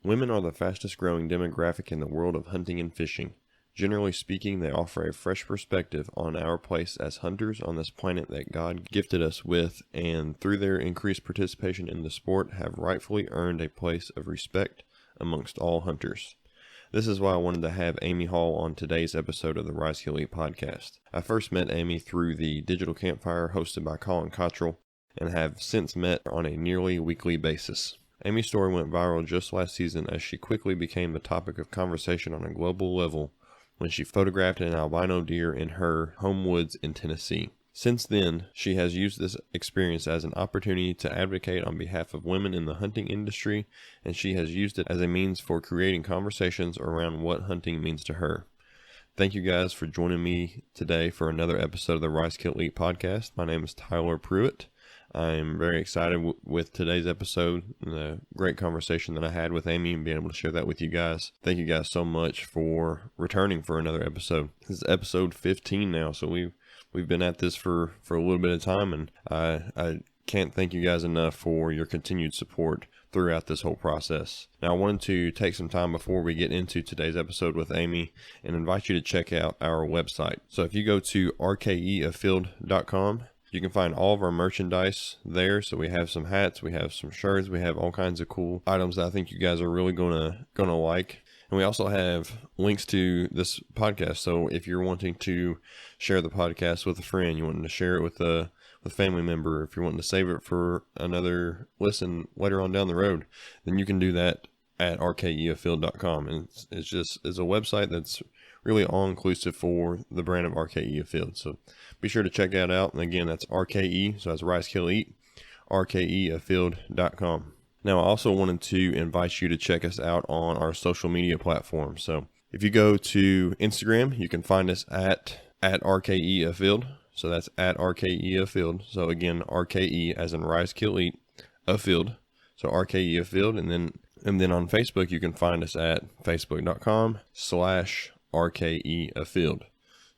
Women are the fastest growing demographic in the world of hunting and fishing. Generally speaking, they offer a fresh perspective on our place as hunters on this planet that God gifted us with, and through their increased participation in the sport have rightfully earned a place of respect amongst all hunters. This is why I wanted to have Amy Hall on today's episode of the Rise Kill Eat podcast. I first met Amy through the Digital Campfire hosted by Colin Cottrell and have since met on a nearly weekly basis. Amy's story went viral just last season as she quickly became the topic of conversation on a global level when she photographed an albino deer in her home woods in Tennessee. Since then, she has used this experience as an opportunity to advocate on behalf of women in the hunting industry, and she has used it as a means for creating conversations around what hunting means to her. Thank you guys for joining me today for another episode of the Rise Kill Eat podcast. My name is Tyler Pruitt. I'm very excited with today's episode and the great conversation that I had with Amy and being able to share that with you guys. Thank you guys so much for returning for another episode. This is episode 15 now, so we've been at this for a little bit of time, and I can't thank you guys enough for your continued support throughout this whole process. Now, I wanted to take some time before we get into today's episode with Amy and invite you to check out our website. So if you go to rkeafield.com, you can find all of our merchandise there. So we have some hats, we have some shirts, we have all kinds of cool items that I think you guys are really gonna like. And we also have links to this podcast. So if you're wanting to share the podcast with a friend, you want to share it with a family member, if you're wanting to save it for another listen later on down the road, then you can do that at rkeafield.com. And it's a website that's really all-inclusive for the brand of RKE Afield. So be sure to check that out. And again, that's RKE, so that's Rise Kill Eat, rkeafield.com. Now, I also wanted to invite you to check us out on our social media platforms. So if you go to Instagram, you can find us at RKE Afield. So that's at RKE Afield. So again, RKE as in Rise Kill Eat Afield. So RKE Afield. And then on Facebook, you can find us at facebook.com/RKE Afield.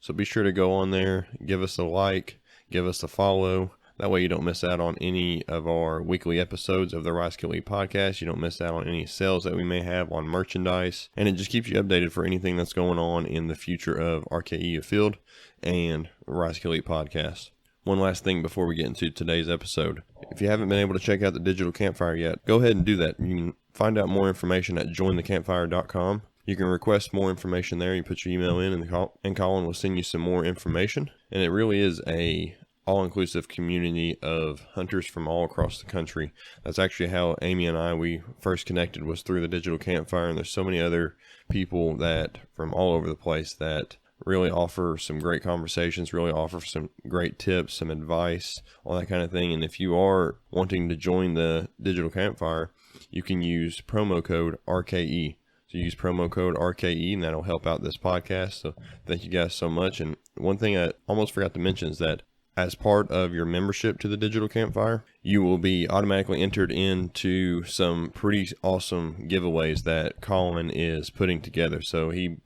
So be sure to go on there, give us a like, give us a follow. That way you don't miss out on any of our weekly episodes of the Rise Kill Eat podcast. You don't miss out on any sales that we may have on merchandise. And it just keeps you updated for anything that's going on in the future of RKE Afield and Rise Kill Eat podcast. One last thing before we get into today's episode. If you haven't been able to check out the Digital Campfire yet, go ahead and do that. You can find out more information at jointhecampfire.com. You can request more information there. You put your email in and Colin will send you some more information. And it really is a all-inclusive community of hunters from all across the country. That's actually how Amy and we first connected, was through the Digital Campfire. And there's so many other people that from all over the place that really offer some great conversations, really offer some great tips, some advice, all that kind of thing. And if you are wanting to join the Digital Campfire, you can use promo code RKE. So use promo code RKE, and that'll help out this podcast. So thank you guys so much. And one thing I almost forgot to mention is that as part of your membership to the Digital Campfire, you will be automatically entered into some pretty awesome giveaways that Colin is putting together. So he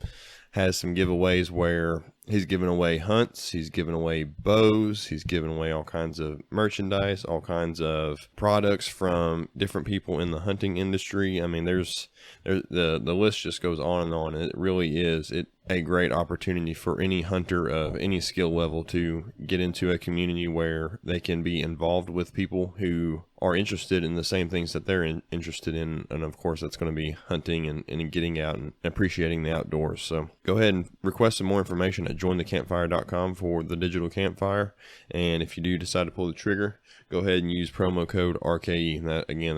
has some giveaways where he's giving away hunts, he's giving away bows, he's giving away all kinds of merchandise, all kinds of products from different people in the hunting industry. I mean, the list just goes on and on. It really is a great opportunity for any hunter of any skill level to get into a community where they can be involved with people who are interested in the same things that they're interested in. And of course, that's going to be hunting and getting out and appreciating the outdoors. So go ahead and request some more information at jointhecampfire.com for the Digital Campfire. And if you do decide to pull the trigger, go ahead and use promo code RKE. And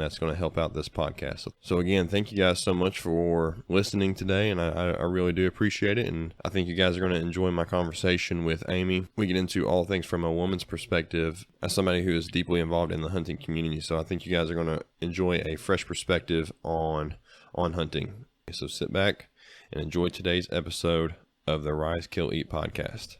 that's going to help out this podcast. So again, thank you guys so much for listening today. And I really do appreciate it. And I think you guys are going to enjoy my conversation with Amy. We get into all things from a woman's perspective as somebody who is deeply involved in the hunting community. So I think you guys are going to enjoy a fresh perspective on hunting. So sit back and enjoy today's episode of the Rise Kill Eat podcast.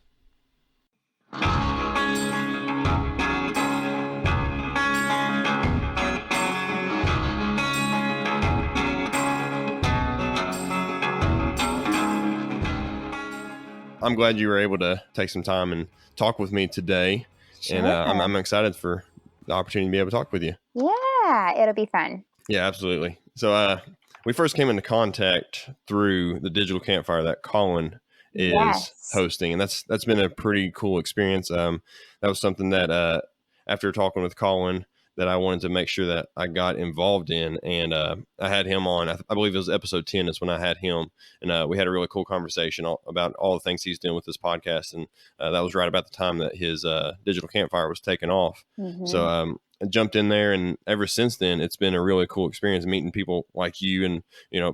I'm glad you were able to take some time and talk with me today. Sure. And I'm excited for the opportunity to be able to talk with you. Yeah, it'll be fun. Yeah, absolutely. So we first came into contact through the digital campfire that Colin is Yes. hosting, and that's been a pretty cool experience. That was something that after talking with Colin, that I wanted to make sure that I got involved in, and I had him on. I believe it was episode 10 is when I had him, and we had a really cool conversation about all the things he's doing with this podcast, and that was right about the time that his digital campfire was taking off. Mm-hmm. So I jumped in there, and ever since then, it's been a really cool experience meeting people like you, and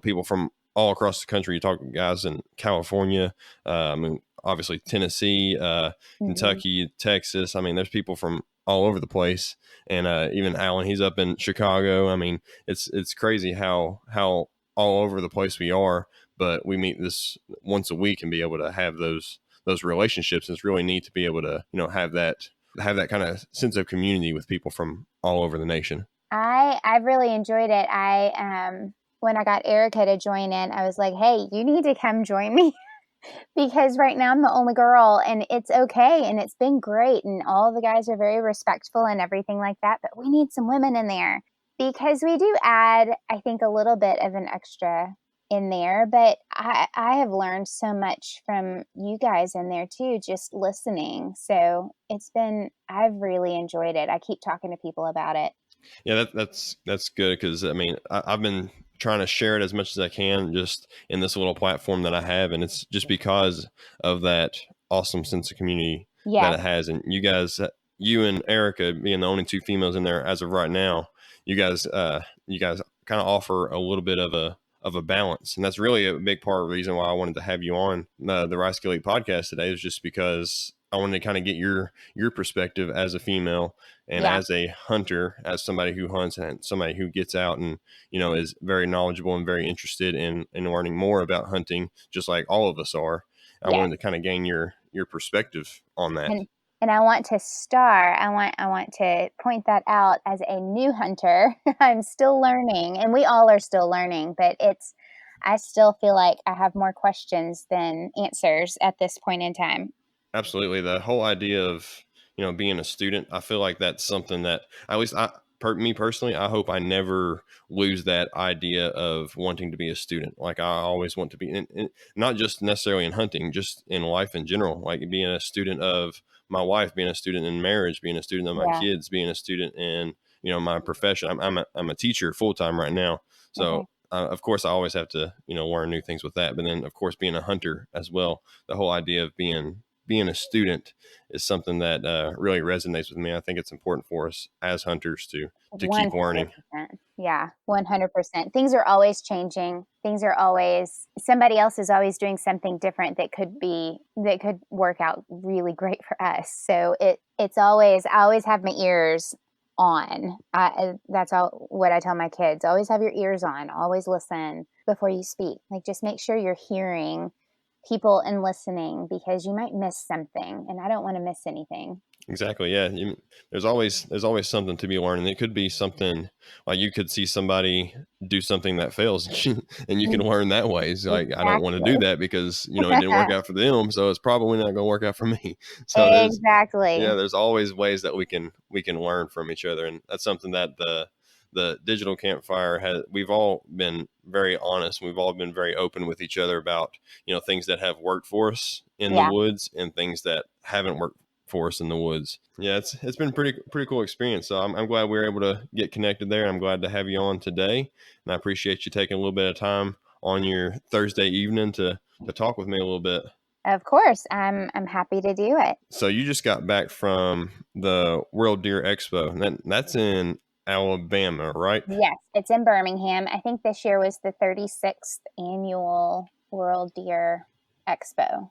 people from all across the country. You talk to guys in California, I mean, obviously Tennessee, Kentucky, Texas. I mean, there's people from all over the place, and even Alan, he's up in Chicago. I mean, it's crazy how all over the place we are, but we meet this once a week and be able to have those relationships. It's really neat to be able to have that kind of sense of community with people from all over the nation. I've really enjoyed it. When I got Erica to join in, I was like, hey, you need to come join me because right now I'm the only girl, and it's okay, and it's been great, and all the guys are very respectful and everything like that, but we need some women in there because we do add, I think, a little bit of an extra in there, but I have learned so much from you guys in there too, just listening. So I've really enjoyed it. I keep talking to people about it. Yeah, that's good, because I mean, I've been trying to share it as much as I can just in this little platform that I have, and it's just because of that awesome sense of community that Yes. it has. And you guys, you and Erica being the only two females in there as of right now, you guys kind of offer a little bit of a balance, and that's really a big part of the reason why I wanted to have you on the Rice Kill Elite podcast today, is just because I wanted to kind of get your perspective as a female and as a hunter, as somebody who hunts and somebody who gets out and is very knowledgeable and very interested in learning more about hunting, just like all of us are. I wanted to kind of gain your perspective on that. And I want to I want to point that out as a new hunter. I'm still learning, and we all are still learning, but I still feel like I have more questions than answers at this point in time. Absolutely. The whole idea of, being a student, I feel like that's something that, at least me personally, I hope I never lose that idea of wanting to be a student. Like, I always want to be not just necessarily in hunting, just in life in general, like being a student of my wife, being a student in marriage, being a student of my kids, being a student in, my profession. I'm a teacher full time right now. So, of course, I always have to, learn new things with that. But then, of course, being a hunter as well, the whole idea of being a student is something that really resonates with me. I think it's important for us as hunters to keep learning. Yeah, 100%. Things are always changing. Somebody else is always doing something different that could work out really great for us. So I always have my ears on. That's what I tell my kids. Always have your ears on. Always listen before you speak. Like, just make sure you're hearing people and listening, because you might miss something, and I don't want to miss anything. Exactly. Yeah. There's always something to be learning. It could be something like you could see somebody do something that fails and you can learn that way. It's like, I don't want to do that because, it didn't work out for them. So it's probably not going to work out for me. So there's always ways that we can learn from each other. And that's something that the digital campfire has. We've all been very honest. We've all been very open with each other about, things that have worked for us in the woods and things that haven't worked for us in the woods. Yeah, it's been pretty cool experience. So I'm glad we were able to get connected there. I'm glad to have you on today, and I appreciate you taking a little bit of time on your Thursday evening to talk with me a little bit. Of course, I'm happy to do it. So you just got back from the World Deer Expo, and that's in Alabama, right? Yes, it's in Birmingham. I think this year was the 36th annual World Deer Expo.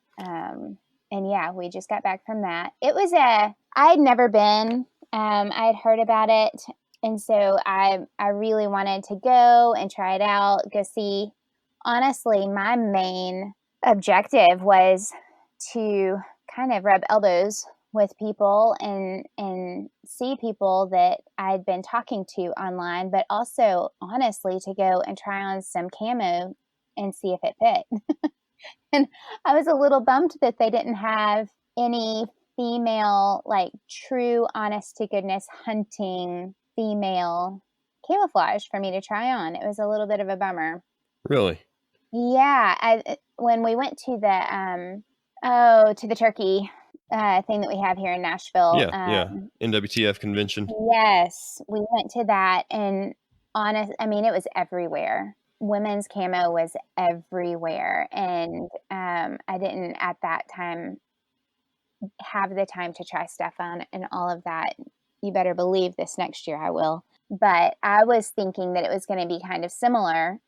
And yeah, we just got back from that. I had never been, I had heard about it. And so I really wanted to go and try it out, go see. Honestly, my main objective was to kind of rub elbows with people and see people that I'd been talking to online, but also honestly to go and try on some camo and see if it fit. And I was a little bummed that they didn't have any female, like true, honest to goodness hunting female camouflage for me to try on. It was a little bit of a bummer. Really? Yeah, when we went to the turkey thing that we have here in Nashville. Yeah, yeah. NWTF convention. Yes, we went to that, and I mean, it was everywhere. Women's camo was everywhere, and I didn't at that time have the time to try stuff on and all of that. You better believe this next year I will. But I was thinking that it was going to be kind of similar.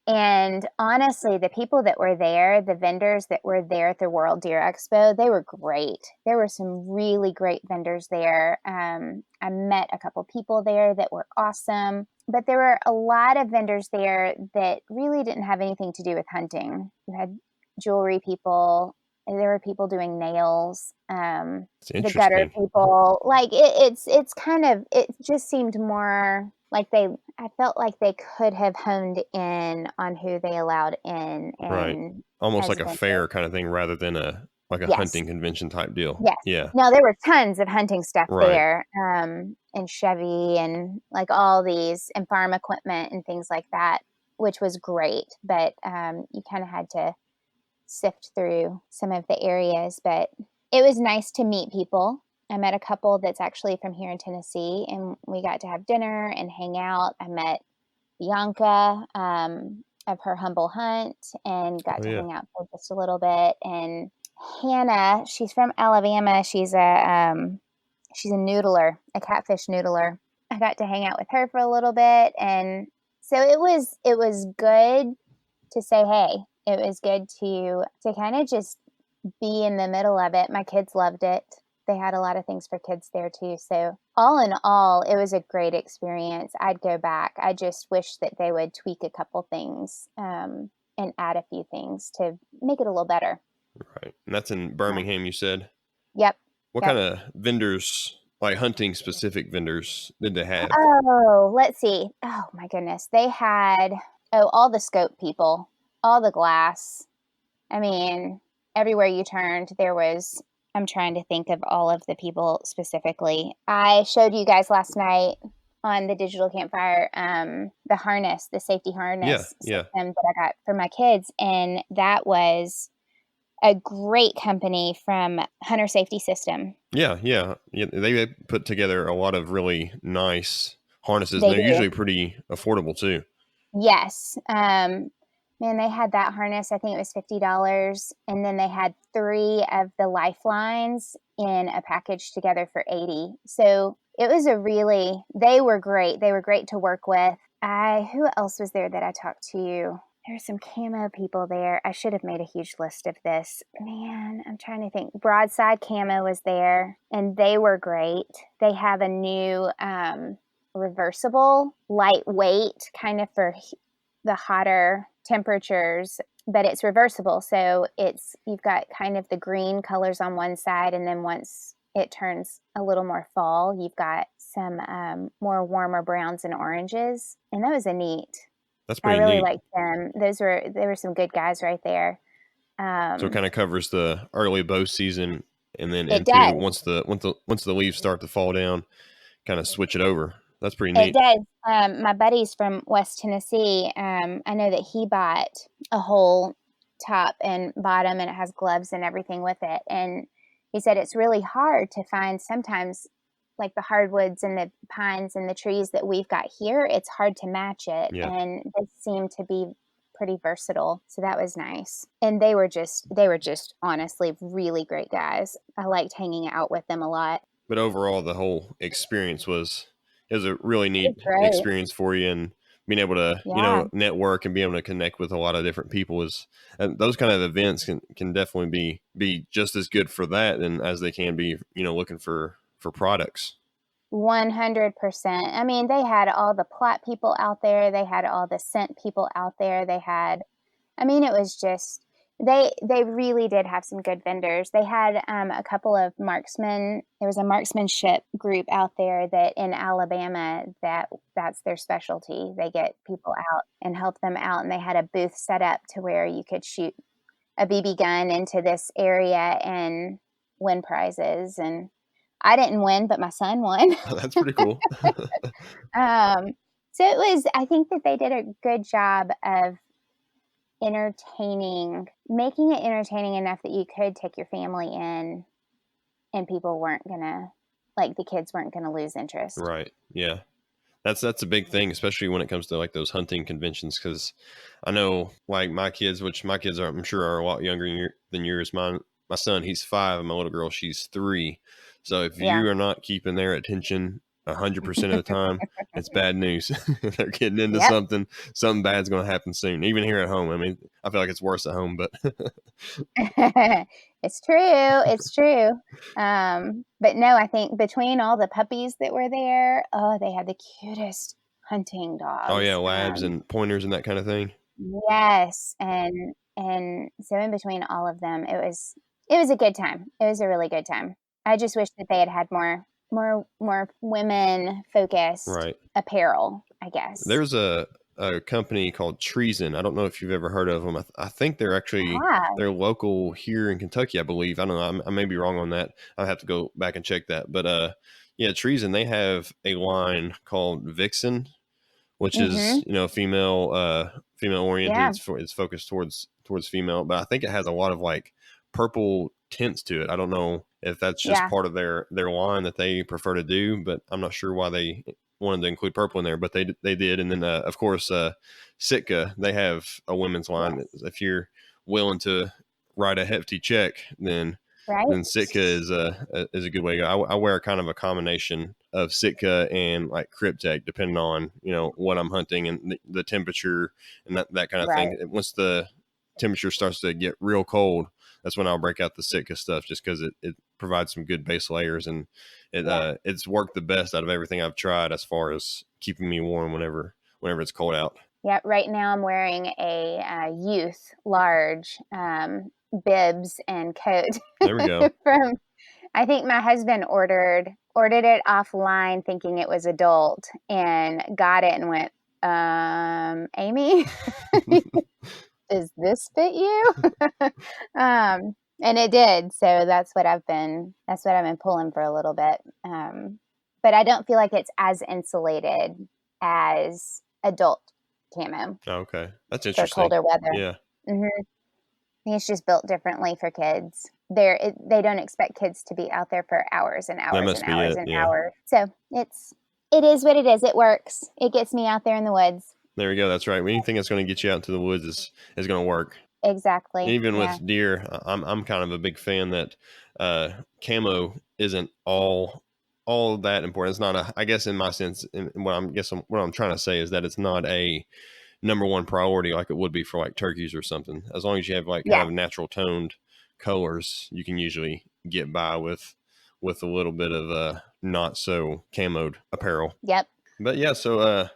And honestly, the people that were there, the vendors that were there at the World Deer Expo, they were great. There were some really great vendors there. I met a couple people there that were awesome, but there were a lot of vendors there that really didn't have anything to do with hunting. You had jewelry people, and there were people doing nails, It's the gutter interesting. people. Like it's kind of, it just seemed more like I felt like they could have honed in on who they allowed in Right. and Almost as like a vendors. fair kind of thing rather than a like a Yes. hunting convention type deal. Yes. Yeah. No, there were tons of hunting stuff Right. there, and Chevy and like all these and farm equipment and things like that, which was great. But you kind of had to sift through some of the areas. But it was nice to meet people. I met a couple that's actually from here in Tennessee, and we got to have dinner and hang out. I met Bianca of her humble hunt and got Oh to yeah. hang out for just a little bit. And Hannah, she's from Alabama. She's a noodler, a catfish noodler. I got to hang out with her for a little bit, and so it was good to say hey. It was good to kind of just be in the middle of it. My kids loved it. They had a lot of things for kids there too. So all in all, it was a great experience. I'd go back. I just wish that they would tweak a couple things and add a few things to make it a little better. Right. And that's in Yeah. Birmingham, you said? Yep. What Yep. kind of vendors, like hunting specific vendors, did they have? Oh, let's see. Oh my goodness. They had all the scope people, all the glass. I mean, everywhere you turned, there was. I'm trying to think of all of the people specifically. I showed you guys last night on the digital campfire the harness, the safety Yeah, harness yeah. system that I got for my kids, and that was a great company from Hunter Safety System. Yeah, yeah. Yeah, they put together a lot of really nice harnesses and They they're do. usually pretty affordable too. Yes. Man, they had that harness. I think it was $50, and then they had 3 of the lifelines in a package together for 80. So it was they were great. They were great to work with. Who else was there that I talked to? There's some camo people there. I should have made a huge list of this. Man, I'm trying to think. Broadside Camo was there, and they were great. They have a new reversible, lightweight, kind of for the hotter temperatures, but it's reversible. So you've got kind of the green colors on one side, and then once it turns a little more fall, you've got some more warmer browns and oranges, and that was a neat. That's I pretty really neat. liked them. They were some good guys right there. So it kind of covers the early bow season and then It into does. once the leaves start to fall down, kind of switch it over. That's pretty It neat. does. My buddy's from West Tennessee. I know that he bought a whole top and bottom, and it has gloves and everything with it. And he said it's really hard to find sometimes, like the hardwoods and the pines and the trees that we've got here. It's hard to match it, Yeah. and they seem to be pretty versatile. So that was nice. And they were just honestly really great guys. I liked hanging out with them a lot. But overall the whole experience was it was a really It was neat great. experience for you and being able to, Yeah. network and be able to connect with a lot of different people is and those kind of events can definitely be just as good for that and as they can be, looking for products. 100%. I mean, they had all the plot people out there. They had all the scent people out there. I mean, it was just, they really did have some good vendors. They had a couple of marksmen. There was a marksmanship group out there that in Alabama that's their specialty. They get people out and help them out. And they had a booth set up to where you could shoot a BB gun into this area and win prizes. And I didn't win, but my son won. That's pretty cool. Um, so I think that they did a good job of making it entertaining enough that you could take your family in and people weren't gonna, like, the kids weren't gonna lose interest. Right. Yeah. That's a big thing, especially when it comes to like those hunting conventions. Because I know, like my kids, which my kids are, I'm sure, are a lot younger than yours. My son, he's 5, and my little girl, she's 3. So if Yeah. you are not keeping their attention 100% of the time, it's bad news. They're getting into Yep. something bad's going to happen soon. Even here at home, I mean, I feel like it's worse at home, but It's true. But no, I think between all the puppies that were there, oh, they had the cutest hunting oh yeah, dogs. labs and pointers and that kind of thing. Yes, and so in between all of them, it was a good time. It was a really good time. I just wish that they had more women focused Right. apparel, I guess. There's a company called Treason. I don't know if you've ever heard of them. I think they're actually Yeah. they're local here in Kentucky, I believe. I don't know. I may be wrong on that. I'll have to go back and check that. But yeah, Treason. They have a line called Vixen, which is Mm-hmm. female oriented. Yeah. It's focused towards female, but I think it has a lot of like purple tints to it. I don't know if that's just Yeah. part of their line that they prefer to do, but I'm not sure why they wanted to include purple in there, but they did. And then of course Sitka, they have a women's line. Yes. If you're willing to write a hefty check, Right. then Sitka is a good way to go. I wear kind of a combination of Sitka and like Cryptek, depending on what I'm hunting and the temperature and that kind of Right. thing. Once the temperature starts to get real cold, that's when I'll break out the Sitka stuff, just because it provides some good base layers, and it's worked the best out of everything I've tried as far as keeping me warm whenever it's cold out. Yeah. Right now I'm wearing a youth large bibs and coat There we go. from. I think my husband ordered it offline thinking it was adult and got it and went, Amy, does this fit you? And it did. So that's what I've been pulling for a little bit. But I don't feel like it's as insulated as adult camo Okay, that's for interesting. colder weather. Yeah. Mm-hmm. It's just built differently for kids. They don't expect kids to be out there for hours and That hours must and be hours it. and Yeah. hours. So it is what it is. It works. It gets me out there in the woods. There we go. That's right. Anything that's going to get you out into the woods is going to work. Exactly. Even Yeah. with deer, I'm kind of a big fan that camo isn't all that important. It's not I guess in my sense, and what I'm trying to say is that it's not a number one priority like it would be for like turkeys or something. As long as you have like kind Yeah. of natural toned colors, you can usually get by with a little bit of not so camoed apparel. Yep. But yeah, so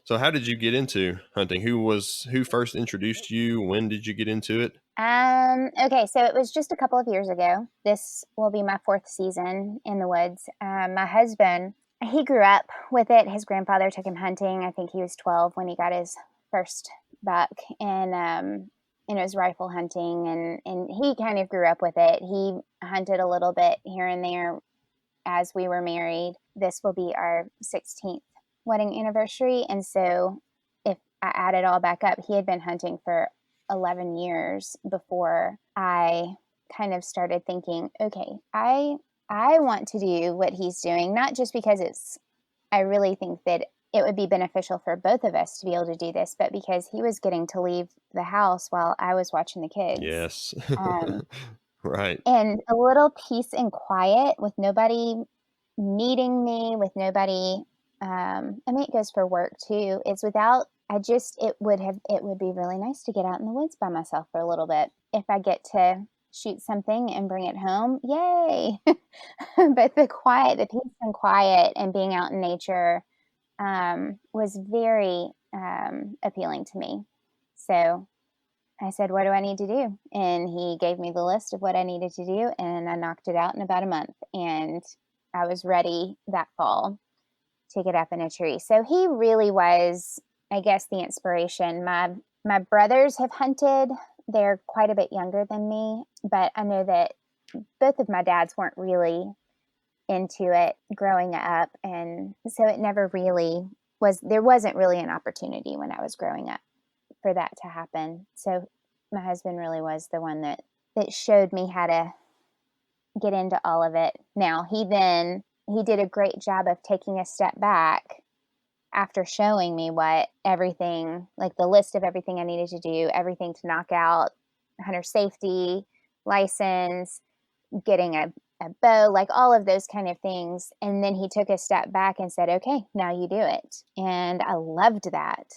how did you get into hunting? Who first introduced you? When did you get into it? Okay, so it was just a couple of years ago. This will be my 4th season in the woods. My husband, he grew up with it. His grandfather took him hunting. I think he was 12 when he got his first buck, and it was rifle hunting, and he kind of grew up with it. He hunted a little bit here and there as we were married. This will be our 16th wedding anniversary, and so if I add it all back up, he had been hunting for 11 years before I kind of started thinking, okay, I want to do what he's doing, not just because I really think that it would be beneficial for both of us to be able to do this, but because he was getting to leave the house while I was watching the kids. Yes. Um, Right. and a little peace and quiet with nobody needing me, with nobody. I mean, it goes for work too. It's without, it would be really nice to get out in the woods by myself for a little bit. If I get to shoot something and bring it home, yay. But the peace and quiet and being out in nature was very appealing to me. So I said, what do I need to do? And he gave me the list of what I needed to do, and I knocked it out in about a month. And I was ready that fall to get up in a tree. So he really was, I guess, the inspiration. My brothers have hunted. They're quite a bit younger than me, but I know that both of my dads weren't really into it growing up. And so it never really there wasn't really an opportunity when I was growing up for that to happen. So my husband really was the one that showed me how to get into all of it. Now, he did a great job of taking a step back after showing me what everything, like the list of everything I needed to do, everything to knock out, hunter safety, license, getting a bow, like all of those kind of things. And then he took a step back and said, okay, now you do it. And I loved that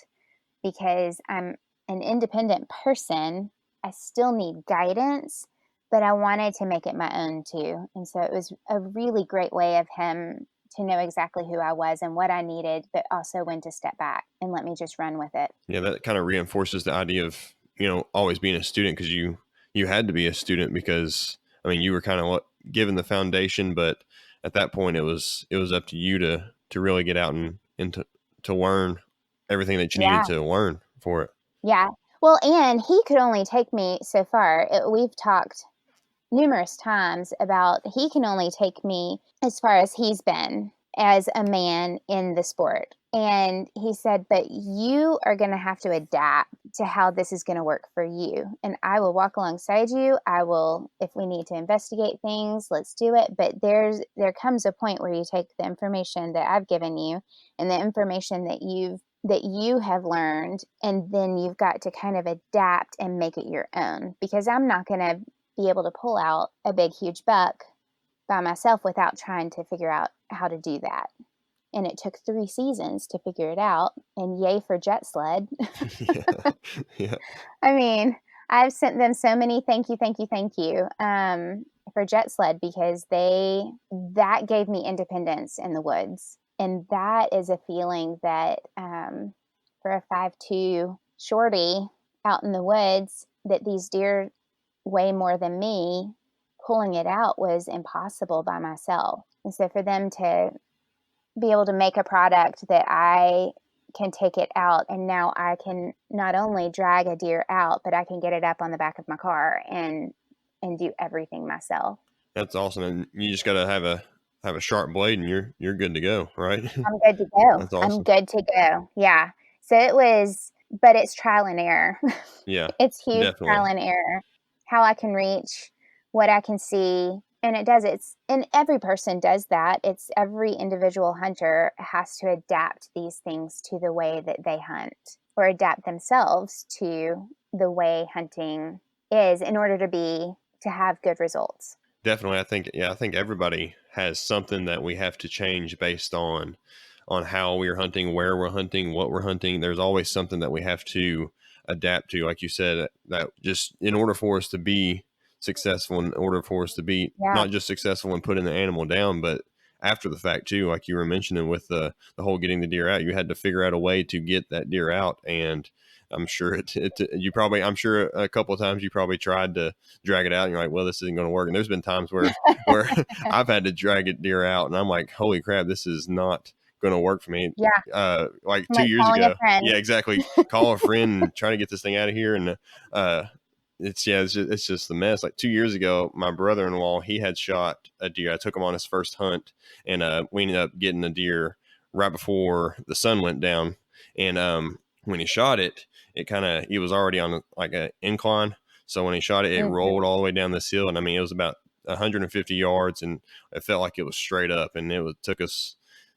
because I'm an independent person. I still need guidance, but I wanted to make it my own too. And so it was a really great way of him to know exactly who I was and what I needed, but also when to step back and let me just run with it. Yeah, that kind of reinforces the idea of, always being a student, because you had to be a student because, I mean, you were kind of given the foundation, but at that point it was up to you to really get out and to learn everything that you needed to learn for it. Yeah. Well, and he could only take me so far. We've talked numerous times about he can only take me as far as he's been as a man in the sport. And he said, but you are going to have to adapt to how this is going to work for you. And I will walk alongside you. I will, if we need to investigate things, let's do it. But there comes a point where you take the information that I've given you and the information that you have learned, and then you've got to kind of adapt and make it your own, because I'm not going to be able to pull out a big, huge buck by myself without trying to figure out how to do that. And it took 3 seasons to figure it out. And yay for Jet Sled. Yeah. I mean, I've sent them so many thank you for Jet Sled, because that gave me independence in the woods. And that is a feeling that for a 5'2" shorty out in the woods, that these deer weigh more than me, pulling it out was impossible by myself. And so for them to be able to make a product that I can take it out, and now I can not only drag a deer out, but I can get it up on the back of my car and do everything myself. That's awesome. And you just got to have a sharp blade and you're good to go, right? I'm good to go. That's awesome. I'm good to go. Yeah. So but it's trial and error. Yeah. It's huge definitely. trial and error. How I can reach, what I can see. And and every person does that. It's every individual hunter has to adapt these things to the way that they hunt, or adapt themselves to the way hunting is, in order to have good results. Definitely. I think everybody has something that we have to change based on how we're hunting, where we're hunting, what we're hunting. There's always something that we have to adapt to. Like you said, that just in order for us to be successful, in order for us to be not just successful in putting the animal down, but after the fact too, like you were mentioning with the whole getting the deer out, you had to figure out a way to get that deer out. And I'm sure I'm sure a couple of times you probably tried to drag it out and you're like, well, this isn't going to work. And there's been times where I've had to drag a deer out and I'm like, holy crap, this is not going to work for me. Yeah. Like 2 years ago. Yeah, exactly. Call a friend and try to get this thing out of here. And it's just the mess. Like 2 years ago, my brother-in-law, he had shot a deer. I took him on his first hunt, and we ended up getting a deer right before the sun went down. And when he shot it, he was already on like an incline. So when he shot it, it rolled all the way down this hill. And I mean, it was about 150 yards, and it felt like it was straight up. And took us,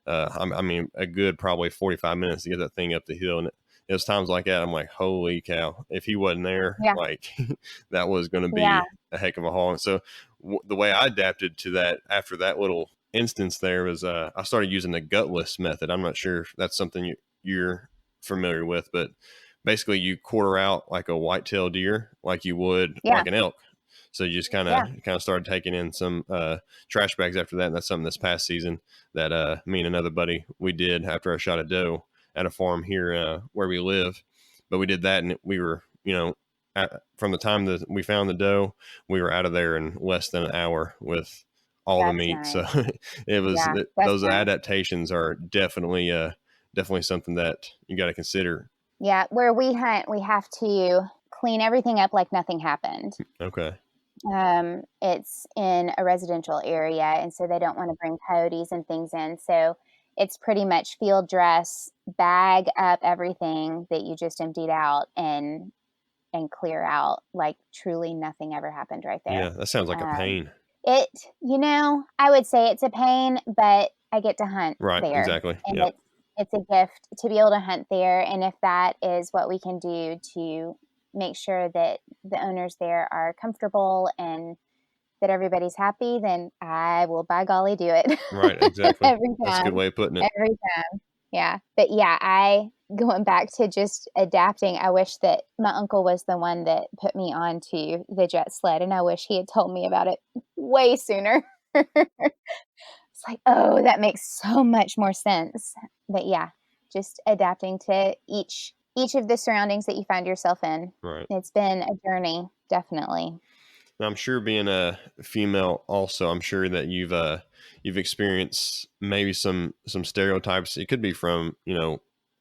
a good probably 45 minutes to get that thing up the hill. And it was times like that I'm like, holy cow, if he wasn't there, like that was going to be a heck of a haul. And so the way I adapted to that after that little instance there was I started using the gutless method. I'm not sure if that's something you're familiar with, but basically you quarter out like a whitetail deer like you would like an elk. So you just kind of started taking in some trash bags after that. And that's something this past season that me and another buddy, we did after I shot a doe at a farm here where we live. But we did that, and we were, from the time that we found the doe, we were out of there in less than an hour with all the meat. Nice. So it was those adaptations are definitely something that you got to consider. Yeah, where we hunt, we have to clean everything up like nothing happened. Okay. It's in a residential area, and so they don't want to bring coyotes and things in. So it's pretty much field dress, bag up everything that you just emptied out, and and clear out like truly nothing ever happened right there. Yeah, that sounds like a pain. I would say it's a pain, but I get to hunt Right, there. exactly. And Yep. it's a gift to be able to hunt there. And if that is what we can do to make sure that the owners there are comfortable and that everybody's happy, then I will by golly do it. Right, exactly. Every That's a good time. way of putting it. Every time. Yeah. But yeah, going back to just adapting, I wish that my uncle was the one that put me onto the jet sled, and I wish he had told me about it way sooner. It's like, oh, that makes so much more sense. But yeah, just adapting to each of the surroundings that you find yourself in. Right. It's been a journey, definitely. Now, I'm sure being a female also, I'm sure that you've experienced maybe some stereotypes. It could be from,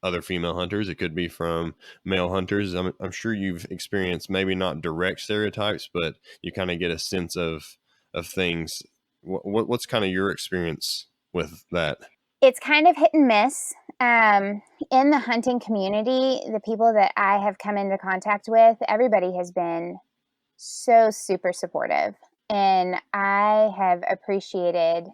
other female hunters. It could be from male hunters. I'm sure you've experienced maybe not direct stereotypes, but you kind of get a sense of things. What's kind of your experience with that? It's kind of hit and miss. In the hunting community, the people that I have come into contact with, everybody has been so super supportive. And I have appreciated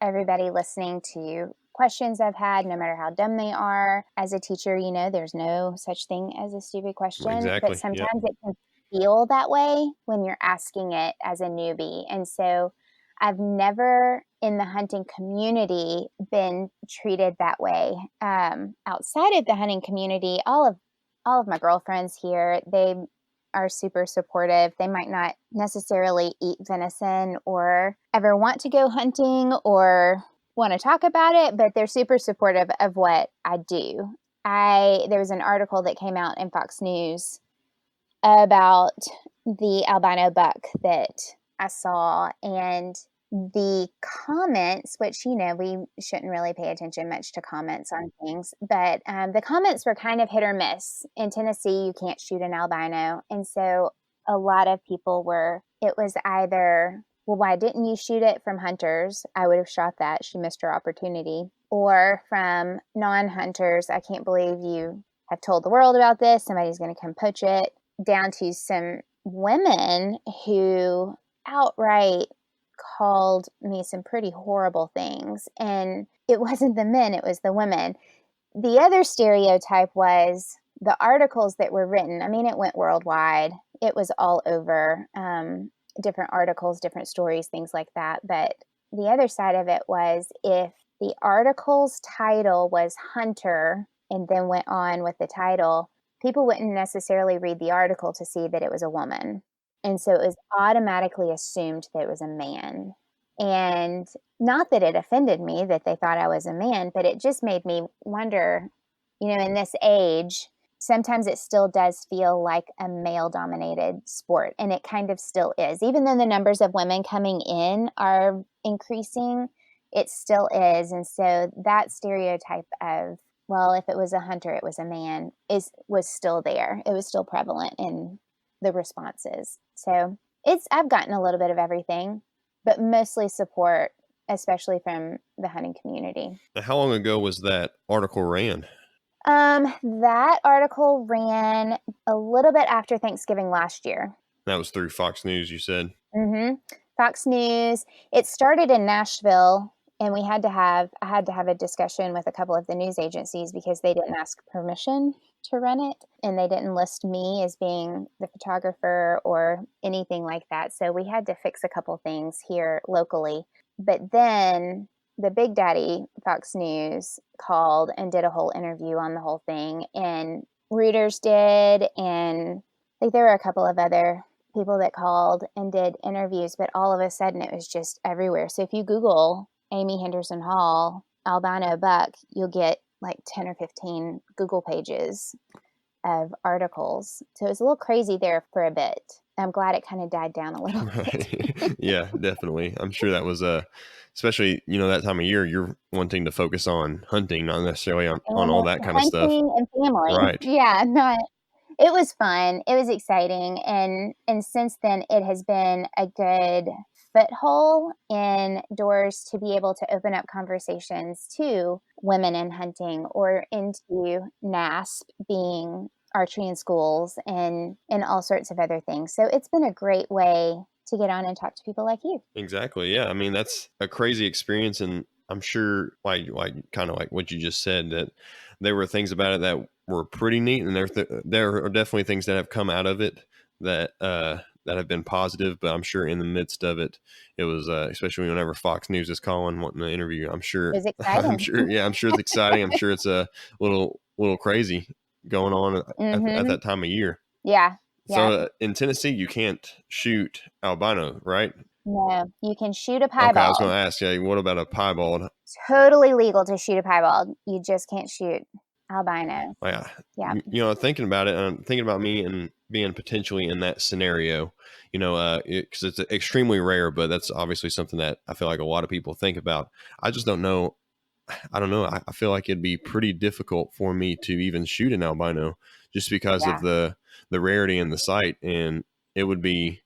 everybody listening to questions I've had, no matter how dumb they are. As a teacher, there's no such thing as a stupid question, Exactly. but Yep. sometimes it can feel that way when you're asking it as a newbie. And so I've never in the hunting community been treated that way. Outside of the hunting community, all of my girlfriends here, they are super supportive. They might not necessarily eat venison or ever want to go hunting or want to talk about it, but they're super supportive of what I do. There was an article that came out in Fox News about the albino buck that I saw, and the comments, which, we shouldn't really pay attention much to comments on things, but the comments were kind of hit or miss. In Tennessee, you can't shoot an albino. And so a lot of people it was either, well, why didn't you shoot it from hunters? I would have shot that. She missed her opportunity. Or from non-hunters, I can't believe you have told the world about this. Somebody's going to come poach it. Down to some women who outright called me some pretty horrible things. And it wasn't the men, it was the women. The other stereotype was the articles that were written. I mean, it went worldwide. It was all over, different articles, different stories, things like that. But the other side of it was if the article's title was Hunter and then went on with the title, people wouldn't necessarily read the article to see that it was a woman. And so it was automatically assumed that it was a man. And not that it offended me that they thought I was a man, but it just made me wonder, in this age, sometimes it still does feel like a male-dominated sport, and it kind of still is. Even though the numbers of women coming in are increasing, it still is. And so that stereotype of, well, if it was a hunter, it was a man, was still there. It was still prevalent in the responses. So I've gotten a little bit of everything, but mostly support, especially from the hunting community. Now, how long ago was that article ran? That article ran a little bit after Thanksgiving last year. That was through Fox News, you said? Mm-hmm. Fox News. It started in Nashville, and I had to have a discussion with a couple of the news agencies because they didn't ask permission to run it, and they didn't list me as being the photographer or anything like that. So we had to fix a couple things here locally. But then the Big Daddy Fox News called and did a whole interview on the whole thing, and Reuters did, and I think there were a couple of other people that called and did interviews, but all of a sudden it was just everywhere. So if you Google Amy Henderson Hall, albino buck, you'll get like 10 or 15 Google pages of articles. So it was a little crazy there for a bit. I'm glad it kind of died down a little bit. Yeah, definitely. I'm sure that was especially, that time of year, you're wanting to focus on hunting, not necessarily on all that kind of stuff. Hunting and family. Right. Yeah, it was fun. It was exciting. And since then it has been a good foothold in doors to be able to open up conversations to women in hunting or into NASP being archery in schools and all sorts of other things. So it's been a great way to get on and talk to people like you. Exactly. Yeah. I mean, that's a crazy experience. And I'm sure like kind of like what you just said, that there were things about it that were pretty neat. And there are definitely things that have come out of it that, that have been positive, but I'm sure in the midst of it, it was, especially whenever Fox News is calling, wanting to interview, I'm sure, It was exciting. yeah, I'm sure it's exciting. I'm sure it's a little crazy going on at Mm-hmm. that time of year. Yeah. So Yeah. in Tennessee, you can't shoot albino, right? No, you can shoot a Okay, I was going piebald. to ask you, what about a piebald? Totally legal to shoot a piebald. You just can't shoot albinos. Yeah, Yeah. thinking about it, and I'm thinking about me and being potentially in that scenario, because it's extremely rare, but that's obviously something that I feel like a lot of people think about. I just don't know. I don't know. I feel like it'd be pretty difficult for me to even shoot an albino just because of Yeah. the rarity in the sight, and it would be.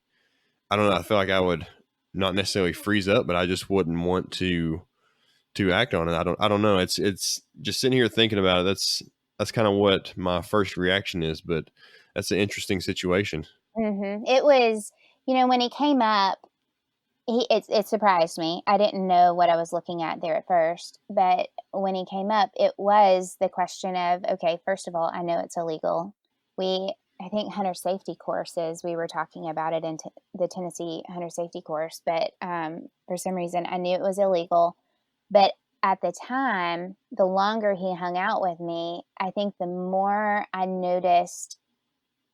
I don't know. I feel like I would not necessarily freeze up, but I just wouldn't want to act on it. I don't know. It's just sitting here thinking about it. That's kind of what my first reaction is, but that's an interesting situation. Mm-hmm. It was, when he came up, it surprised me. I didn't know what I was looking at there at first, but when he came up, it was the question of, okay, first of all, I know it's illegal. I think hunter safety courses, we were talking about it in the Tennessee hunter safety course, but for some reason I knew it was illegal. But at the time, the longer he hung out with me, I think the more I noticed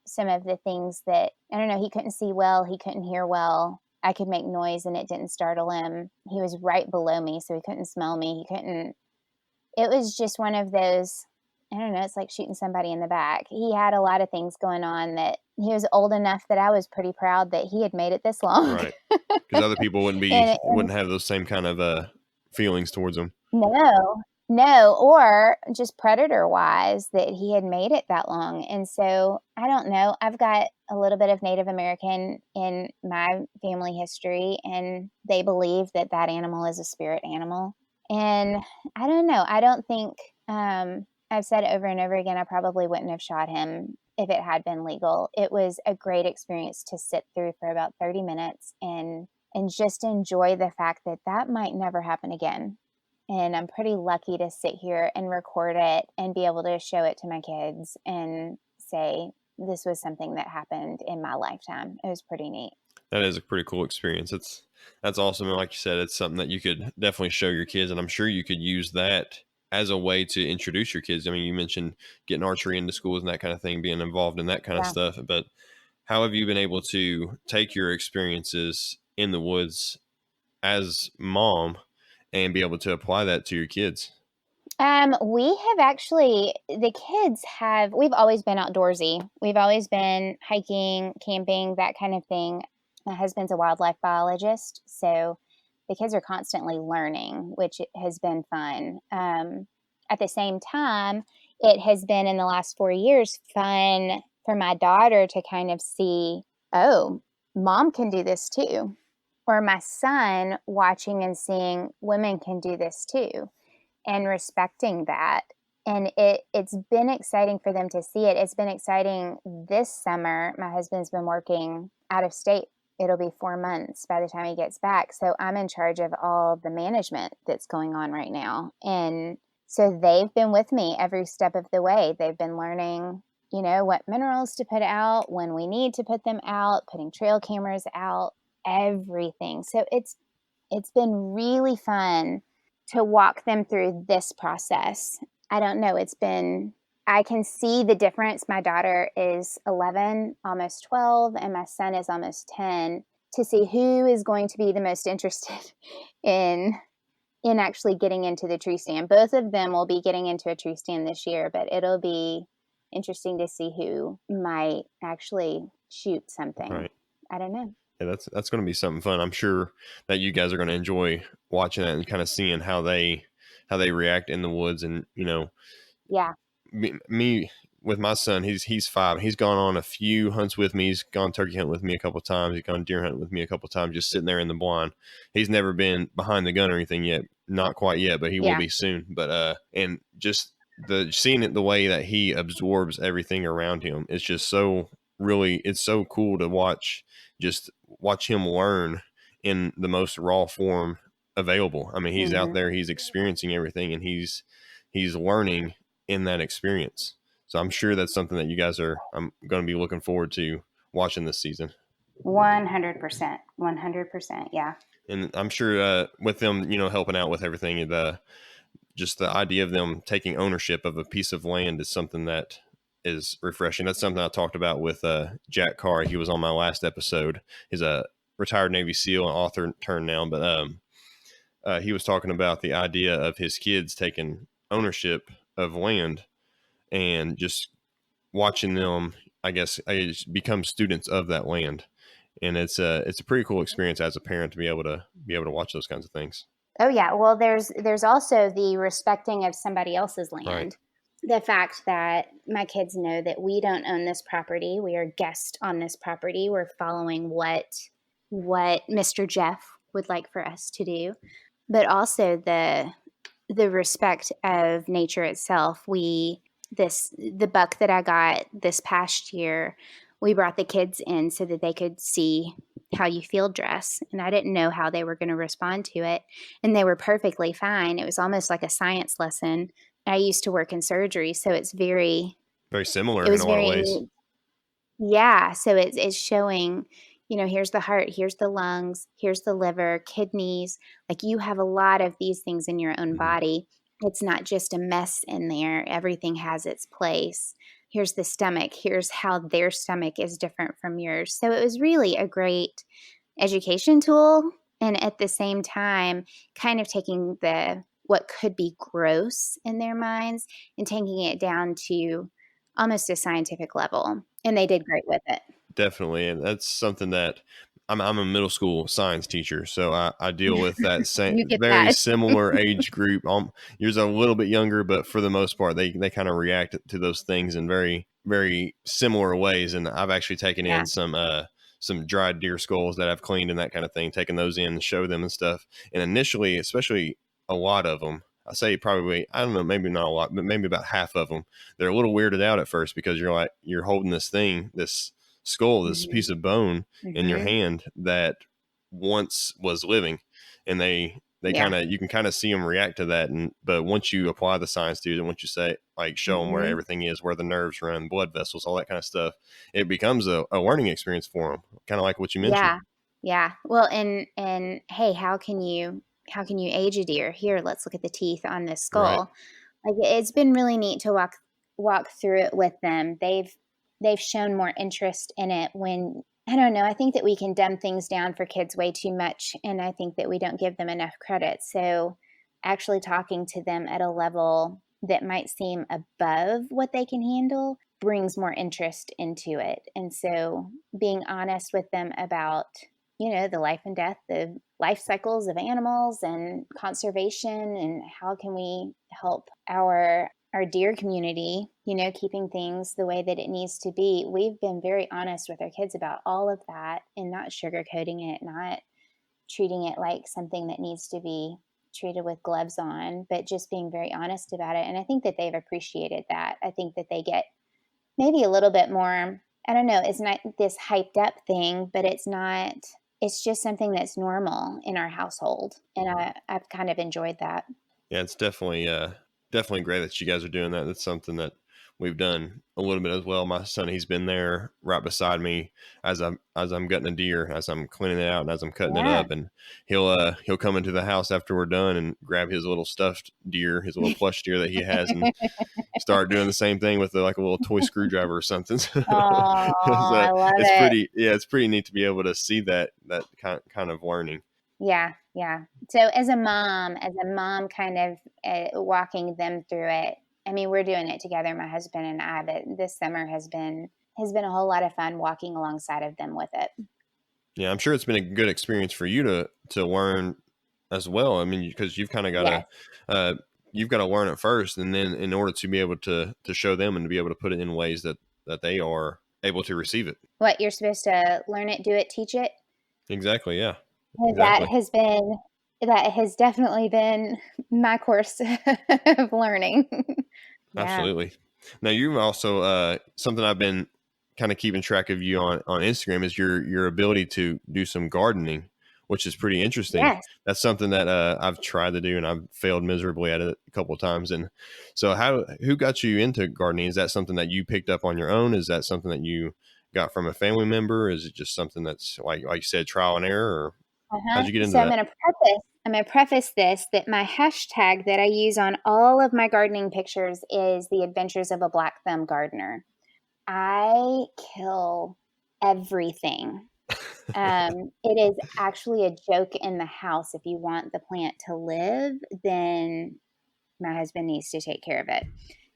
some of the things that, I don't know, he couldn't see well, he couldn't hear well. I could make noise and it didn't startle him. He was right below me, so he couldn't smell me. It was just one of those, I don't know, it's like shooting somebody in the back. He had a lot of things going on that he was old enough that I was pretty proud that he had made it this long. Right. Because other people And wouldn't have those same kind of feelings towards them. no, no, or just predator wise that he had made it that long. And so I don't know. I've got a little bit of Native American in my family history, and they believe that that animal is a spirit animal. And I don't know. I don't think, I've said over and over again, I probably wouldn't have shot him if it had been legal. It was a great experience to sit through for about 30 minutes and just enjoy the fact that that might never happen again. And I'm pretty lucky to sit here and record it and be able to show it to my kids and say, this was something that happened in my lifetime. It was pretty neat. That is a pretty cool experience. That's awesome. And like you said, it's something that you could definitely show your kids, and I'm sure you could use that as a way to introduce your kids. I mean, you mentioned getting archery into schools and that kind of thing, being involved in that kind of Yeah. stuff. But how have you been able to take your experiences in the woods as mom and be able to apply that to your kids? We have actually, we've always been outdoorsy. We've always been hiking, camping, that kind of thing. My husband's a wildlife biologist, so the kids are constantly learning, which has been fun. At the same time, it has been in the last 4 years fun for my daughter to kind of see, oh, mom can do this too. Or my son watching and seeing women can do this too and respecting that. And it's been exciting for them to see it. It's been exciting this summer. My husband's been working out of state. It'll be 4 months by the time he gets back. So I'm in charge of all the management that's going on right now. And so they've been with me every step of the way. They've been learning, what minerals to put out, when we need to put them out, putting trail cameras out, everything. So it's been really fun to walk them through this process. I don't know. I can see the difference. My daughter is 11, almost 12, and my son is almost 10, to see who is going to be the most interested in actually getting into the tree stand. Both of them will be getting into a tree stand this year, but it'll be interesting to see who might actually shoot something. Right. I don't know. Yeah, that's going to be something fun. I'm sure that you guys are going to enjoy watching that and kind of seeing how they react in the woods. And Yeah. me with my son, he's 5. He's gone on a few hunts with me. He's gone turkey hunting with me a couple of times. He's gone deer hunting with me a couple of times, just sitting there in the blind. He's never been behind the gun or anything yet, not quite yet, but he will Yeah. be soon. But and just the seeing it the way that he absorbs everything around him, it's just so really, it's so cool to watch, just watch him learn in the most raw form available. I mean, he's out Hmm. there, he's experiencing everything, and he's learning in that experience. So I'm sure that's something that you guys are, I'm going to be looking forward to watching this season. 100%. 100%. Yeah. And I'm sure with them, helping out with everything, the just the idea of them taking ownership of a piece of land is something that is refreshing. That's something I talked about with Jack Carr. He was on my last episode. He's a retired Navy SEAL and author turned now, but he was talking about the idea of his kids taking ownership of land and just watching them, I guess, become students of that land. And it's a pretty cool experience as a parent to be able to watch those kinds of things. Oh yeah. Well, there's also the respecting of somebody else's Right. land. The fact that my kids know that we don't own this property, we are guests on this property. We're following what Mr. Jeff would like for us to do, but also the respect of nature itself. The buck that I got this past year, we brought the kids in so that they could see how you field dress, and I didn't know how they were going to respond to it, and they were perfectly fine. It was almost like a science lesson. I used to work in surgery, so Very it similar in was a lot of very ways. neat. Yeah, so it's showing, here's the heart, here's the lungs, here's the liver, kidneys. Like, you have a lot of these things in your own Mhm. body. It's not just a mess in there. Everything has its place. Here's the stomach. Here's how their stomach is different from yours. So it was really a great education tool, and at the same time kind of taking the what could be gross in their minds and taking it down to almost a scientific level, and they did great with it. Definitely, and that's something that I'm a middle school science teacher, so I deal with that same You get very that. similar age group. Yours are a little bit younger, but for the most part, they kind of react to those things in very very similar ways. And I've actually taken Yeah. in some dried deer skulls that I've cleaned and that kind of thing, taking those in and show them and stuff. And initially, especially a lot of them, I say probably, I don't know, maybe not a lot, but maybe about half of them, they're a little weirded out at first because you're holding this thing, this skull, this Mhm. piece of bone in your Mhm. hand that once was living, and they Yeah. kind of, you can kind of see them react to that. And but once you apply the science to it, and once you say, like, show them where Mhm. everything is, where the nerves run, blood vessels, all that kind of stuff, it becomes a learning experience for them, kind of like what you mentioned. Yeah. Yeah. Well, and hey, how can you age a deer? Here, let's look at the teeth on this Right. skull. Like, it's been really neat to walk through it with them. They've shown more interest in it when I don't know, I think that we can dumb things down for kids way too much, and I think that we don't give them enough credit. So, actually talking to them at a level that might seem above what they can handle brings more interest into it. And so, being honest with them about, the life and death, the life cycles of animals and conservation, and how can we help our deer community, keeping things the way that it needs to be. We've been very honest with our kids about all of that and not sugarcoating it, not treating it like something that needs to be treated with gloves on, but just being very honest about it. And I think that they've appreciated that. I think that they get maybe a little bit more, I don't know, it's not this hyped up thing, but it's not, it's just something that's normal in our household. And I've kind of enjoyed that. Yeah, it's definitely great that you guys are doing that. That's something that we've done a little bit as well. My son, he's been there right beside me as I'm gutting a deer, as I'm cleaning it out, and as I'm cutting it Yeah. up. And he'll come into the house after we're done and grab his little stuffed deer, his little plush deer that he has, and start doing the same thing with like a little toy screwdriver or something. Oh, So I love it's it. pretty, yeah, it's pretty neat to be able to see that kind of learning. Yeah, yeah. So as a mom kind of walking them through it. I mean, we're doing it together, my husband and I, but this summer has been a whole lot of fun walking alongside of them with it. Yeah, I'm sure it's been a good experience for you to learn as well. I mean, because Yes. you've got to learn it first, and then in order to be able to show them and to be able to put it in ways that they are able to receive it. What you're supposed to learn it, do it, teach it. Exactly. Yeah. That Exactly. has been that has definitely been my course of learning. Yeah. Absolutely. Now you've also something I've been kind of keeping track of you on Instagram is your ability to do some gardening, which is pretty interesting. Yes. That's something that I've tried to do and I've failed miserably at it a couple of times. And so who got you into gardening? Is that something that you picked up on your own? Is that something that you got from a family member? Is it just something that's like you said, trial and error, or how'd Uh-huh. you get into So that? I'm gonna preface this that my hashtag that I use on all of my gardening pictures is the adventures of a black thumb gardener. I kill everything. It is actually a joke in the house. If you want the plant to live, then my husband needs to take care of it.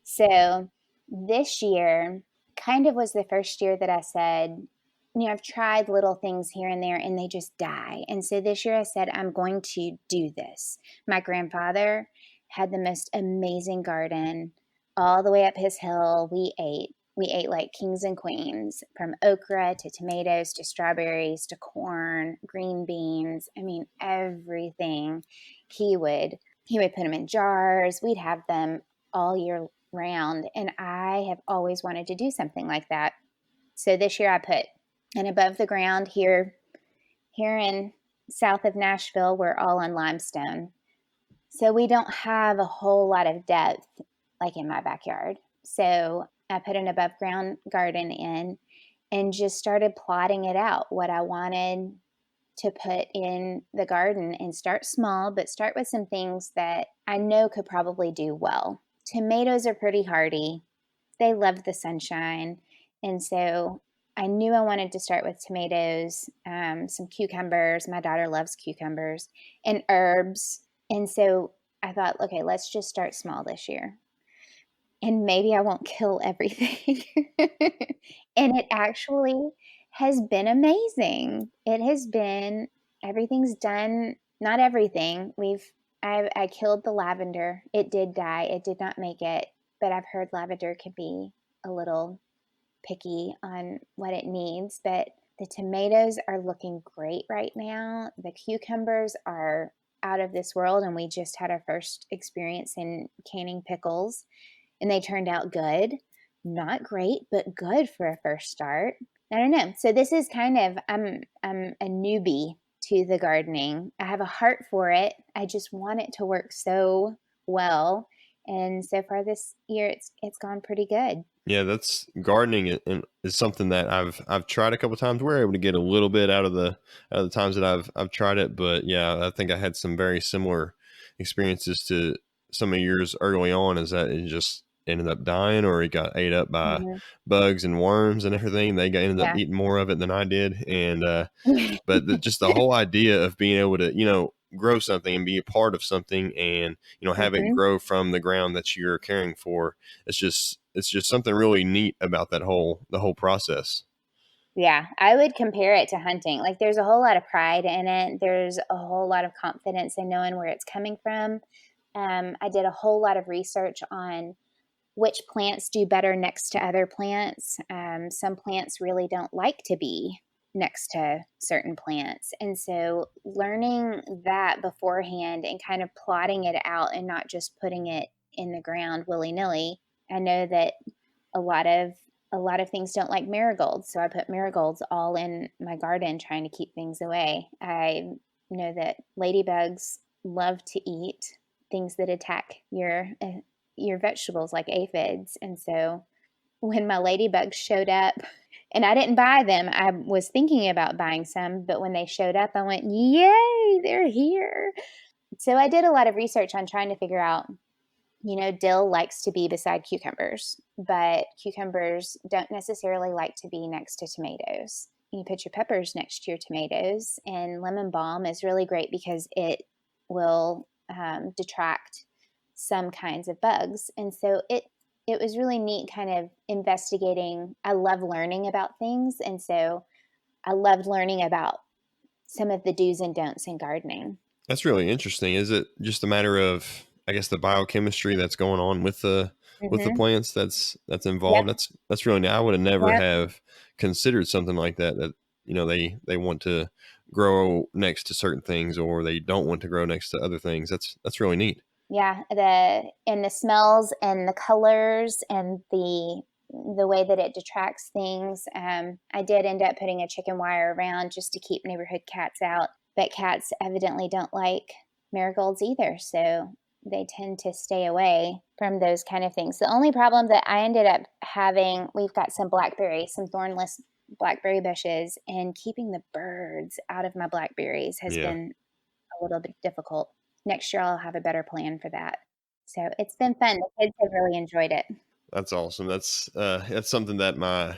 So this year kind of was the first year that I said, I've tried little things here and there and they just die. And so this year I said, I'm going to do this. My grandfather had the most amazing garden all the way up his hill. We ate. We ate like kings and queens, from okra to tomatoes to strawberries to corn, green beans. I mean, everything. He would he would put them in jars. We'd have them all year round. And I have always wanted to do something like that. So this year I put an above the ground here in south of Nashville, we're all on limestone. So we don't have a whole lot of depth like in my backyard. So I put an above ground garden in and just started plotting it out, what I wanted to put in the garden, and start small, but start with some things that I know could probably do well. Tomatoes are pretty hardy. They love the sunshine. And so I knew I wanted to start with tomatoes, some cucumbers. My daughter loves cucumbers, and herbs. And so I thought, okay, let's just start small this year. And maybe I won't kill everything. And it actually has been amazing. It has been, everything's done, not everything. I killed the lavender. It did die. It did not make it, but I've heard lavender can be a little picky on what it needs. But the tomatoes are looking great right now. The cucumbers are out of this world, and we just had our first experience in canning pickles, and they turned out good. Not great, but good for a first start. I don't know. So this is kind of, I'm a newbie to the gardening. I have a heart for it. I just want it to work so well. And so far this year it's gone pretty good. Yeah, that's gardening is something that I've tried a couple times. We're able to get a little bit out of the times that I've tried it, but yeah, I think I had some very similar experiences to some of yours early on. Is that it just ended up dying, or it got ate up by Mhm. bugs and worms and everything. Ended up Yeah. eating more of it than I did, and but just the whole idea of being able to grow something and be a part of something and have it Mhm. grow from the ground that you're caring for, it's just something really neat about the whole process. Yeah, I would compare it to hunting. Like, there's a whole lot of pride in it. There's a whole lot of confidence in knowing where it's coming from. I did a whole lot of research on which plants do better next to other plants. Some plants really don't like to be next to certain plants. And so learning that beforehand and kind of plotting it out and not just putting it in the ground willy-nilly. I know that a lot of a lot of things don't like marigolds, so I put marigolds all in my garden trying to keep things away. I know that ladybugs love to eat things that attack your vegetables like aphids. And so when my ladybugs showed up, and I didn't buy them, I was thinking about buying some, but when they showed up, I went, "Yay, they're here." So I did a lot of research on trying to figure out, dill likes to be beside cucumbers, but cucumbers don't necessarily like to be next to tomatoes. You put your peppers next to your tomatoes, and lemon balm is really great because it will detract some kinds of bugs. And so it was really neat, kind of investigating. I love learning about things, and so I loved learning about some of the do's and don'ts in gardening. That's really interesting. Is it just a matter of, I guess, the biochemistry that's going on with the Mm-hmm. plants that's Yep. involved? That's really neat. I would have never Yep. have considered something like that. That they want to grow next to certain things, or they don't want to grow next to other things. That's really neat. Yeah, the smells and the colors and the way that it detracts things. I did end up putting a chicken wire around just to keep neighborhood cats out, but cats evidently don't like marigolds either, so they tend to stay away from those kind of things. The only problem that I ended up having, we've got some blackberries, some thornless blackberry bushes, and keeping the birds out of my blackberries has Yeah. been a little bit difficult. Next year, I'll have a better plan for that. So it's been fun. The kids have really enjoyed it. That's awesome. That's something that my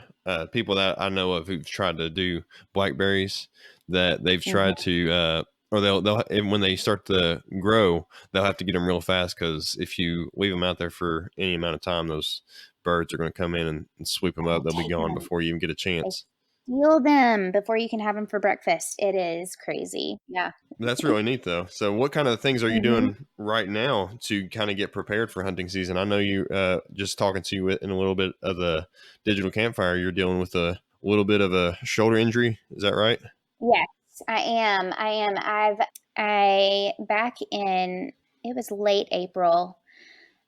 people that I know of who've tried to do blackberries, that they've tried Hmm. to or they'll and when they start to grow, they'll have to get them real fast, because if you leave them out there for any amount of time, those birds are going to come in and sweep them up. They They'll be take gone them. before you even get a They chance. steal them before you can have them for breakfast. It is crazy. Yeah. That's really neat, though. So, what kind of things are you Hmm. doing right now to kind of get prepared for hunting season? I know you, just talking to you in a little bit of the digital campfire, you're dealing with a little bit of a shoulder injury. Is that right? Yes, I am. I am. I back in, it was late April.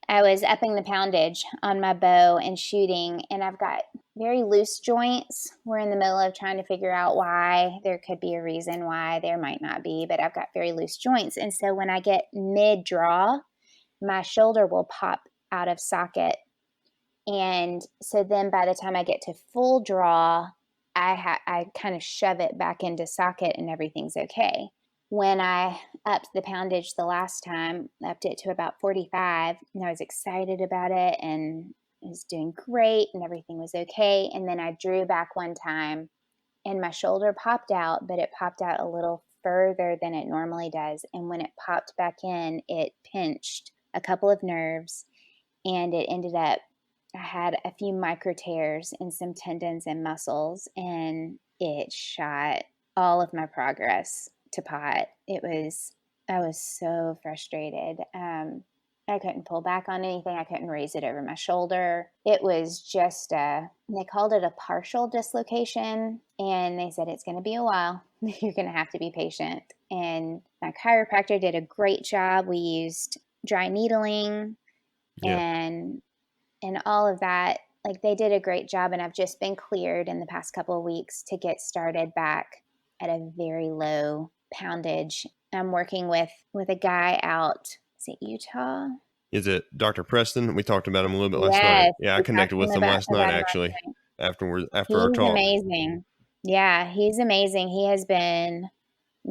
I was upping the poundage on my bow and shooting, and I've got very loose joints. We're in the middle of trying to figure out why. There could be a reason why, there might not be, but I've got very loose joints. And so when I get mid draw, my shoulder will pop out of socket. And so then by the time I get to full draw, I kind of shove it back into socket and everything's okay. When I upped the poundage the last time, upped it to about 45, and I was excited about it and it was doing great and everything was okay. And then I drew back one time and my shoulder popped out, but it popped out a little further than it normally does. And when it popped back in, it pinched a couple of nerves and it ended up, I had a few micro tears in some tendons and muscles, and it shot all of my progress to pot. I was so frustrated. I couldn't pull back on anything. I couldn't raise it over my shoulder. It was just they called it a partial dislocation, and they said it's going to be a while. You're going to have to be patient. And my chiropractor did a great job. We used dry needling Yeah. and all of that. Like they did a great job, and I've just been cleared in the past couple of weeks to get started back at a very low poundage. I'm working with a guy out, is it Utah? Is it Dr. Preston? We talked about him a little bit last night. Yes, Yeah, I we talked connected to with him him last night, about him last actually, night. after our He's talk. amazing. Yeah, he's amazing. He has been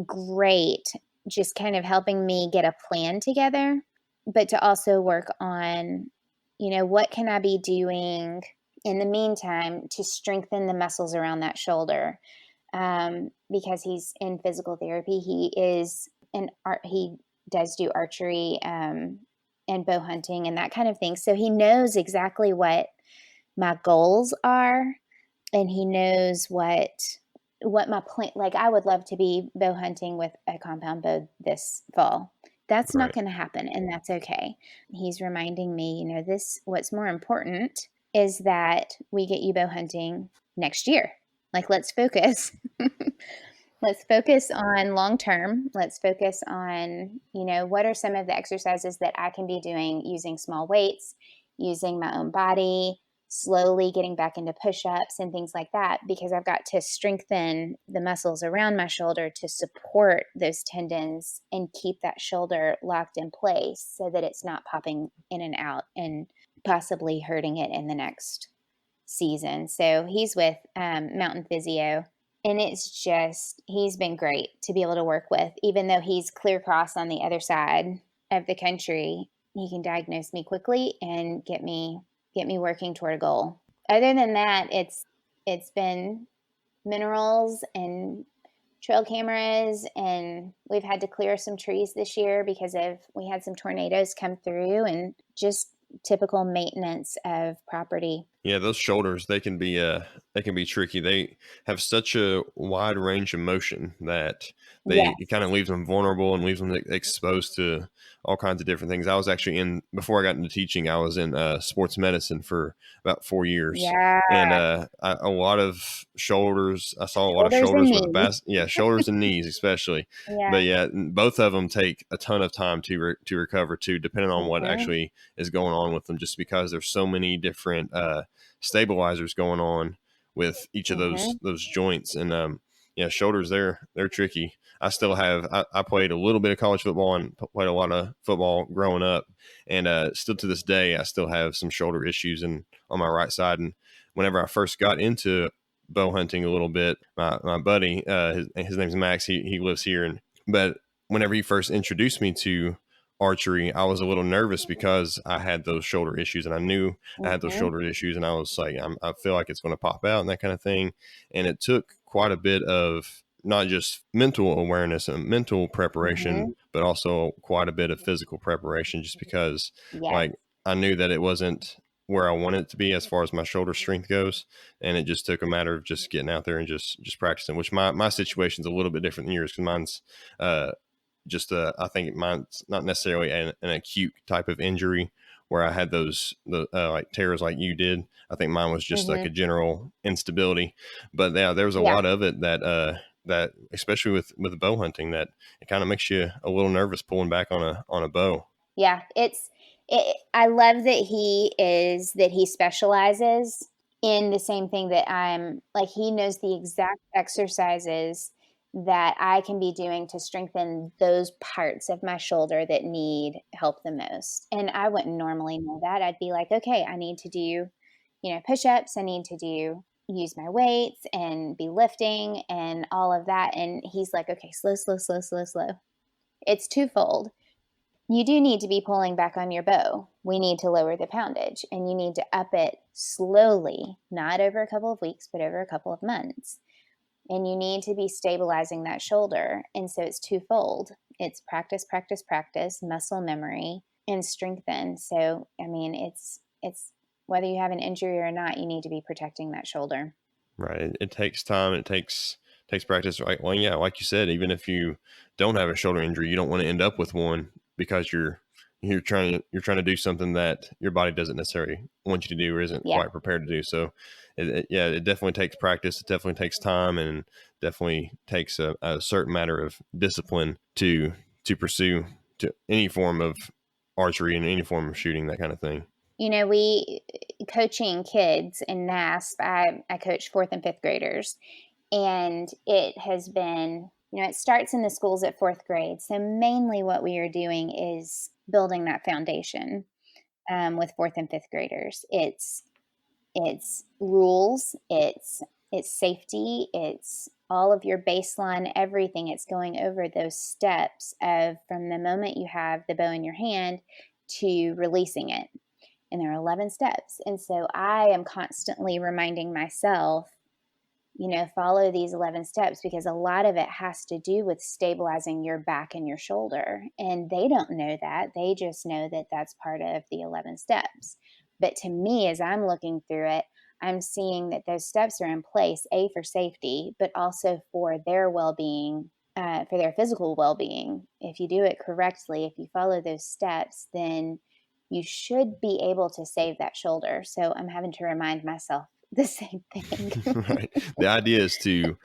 great, just kind of helping me get a plan together, but to also work on, what can I be doing in the meantime to strengthen the muscles around that shoulder? Because he's in physical therapy. He is an art. He does do archery and bow hunting and that kind of thing. So he knows exactly what my goals are, and he knows what my plan. Like I would love to be bow hunting with a compound bow this fall. That's not Right. going to happen, and that's okay. He's reminding me, this what's more important is that we get you bow hunting next year. Like let's focus. Let's focus on long term. Let's focus on, what are some of the exercises that I can be doing using small weights, using my own body, slowly getting back into push-ups and things like that, because I've got to strengthen the muscles around my shoulder to support those tendons and keep that shoulder locked in place so that it's not popping in and out and possibly hurting it in the next season. So he's with Mountain Physio, and he's been great to be able to work with. Even though he's clear cross on the other side of the country, he can diagnose me quickly and get me working toward a goal. Other than that, it's been minerals and trail cameras, and we've had to clear some trees this year because we had some tornadoes come through, and just typical maintenance of property. Yeah, those shoulders, they can be tricky. They have such a wide range of motion that it kind of Yes. leaves them vulnerable and leaves them exposed to all kinds of different things. I was actually in before I got into teaching, I was in sports medicine for about 4 years, and Yeah. a lot of shoulders. I saw a lot of Shoulders and shoulders with knees. shoulders and knees especially. Yeah. But yeah, both of them take a ton of time to recover too, depending on what Hmm. actually is going on with them. Just because there's so many different stabilizers going on with each of Hmm. those joints, and yeah, shoulders they're tricky. I still have I played a little bit of college football and played a lot of football growing up, and still to this day I still have some shoulder issues and on my right side. And whenever I first got into bow hunting a little bit, my buddy his name's Max, he lives here, and but whenever he first introduced me to archery, I was a little nervous because I had those shoulder issues, and I knew I had those Hmm. shoulder issues, and I was like, I feel like it's going to pop out and that kind of thing. And it took quite a bit of not just mental awareness and mental preparation, Hmm. but also quite a bit of physical preparation, just because Yes. like I knew that it wasn't where I wanted it to be as far as my shoulder strength goes. And it just took a matter of just getting out there and just practicing, which my situation's a little bit different than yours, because mine's uh, just I think mine's not necessarily an acute type of injury where I had the like tears like you did. I think mine was just like Hmm. a general instability. But yeah, there was a Yeah. lot of it that especially with bow hunting, that it kind of makes you a little nervous pulling back on a bow. Yeah. I love that he specializes in the same thing that I'm like, he knows the exact exercises that I can be doing to strengthen those parts of my shoulder that need help the most. And I wouldn't normally know that. I'd be like, okay, I need to do, push-ups. I need to use my weights and be lifting and all of that. And he's like, okay, slow, slow, slow, slow, slow. It's twofold. You do need to be pulling back on your bow. We need to lower the poundage, and you need to up it slowly, not over a couple of weeks, but over a couple of months. And you need to be stabilizing that shoulder. And so it's twofold. It's practice, practice, practice, muscle memory, and strengthen. So, I mean, it's whether you have an injury or not, you need to be protecting that shoulder. Right. It takes time. It takes practice. Right. Well, yeah, like you said, even if you don't have a shoulder injury, you don't want to end up with one because you're trying to do something that your body doesn't necessarily want you to do or isn't Yeah. quite prepared to do. So, yeah, it definitely takes practice. It definitely takes time, and definitely takes a certain matter of discipline to pursue to any form of archery and any form of shooting, that kind of thing. We coaching kids in NASP, I coach fourth and fifth graders. And it has been, it starts in the schools at fourth grade. So mainly what we are doing is building that foundation with fourth and fifth graders. It's rules, it's safety, it's all of your baseline, everything. It's going over those steps of from the moment you have the bow in your hand to releasing it. And there are 11 steps. And so I am constantly reminding myself, follow these 11 steps, because a lot of it has to do with stabilizing your back and your shoulder. And they don't know that. They just know that that's part of the 11 steps. But to me, as I'm looking through it, I'm seeing that those steps are in place, A, for safety, but also for their well being, for their physical well being. If you do it correctly, if you follow those steps, then you should be able to save that shoulder. So I'm having to remind myself the same thing. Right. The idea is to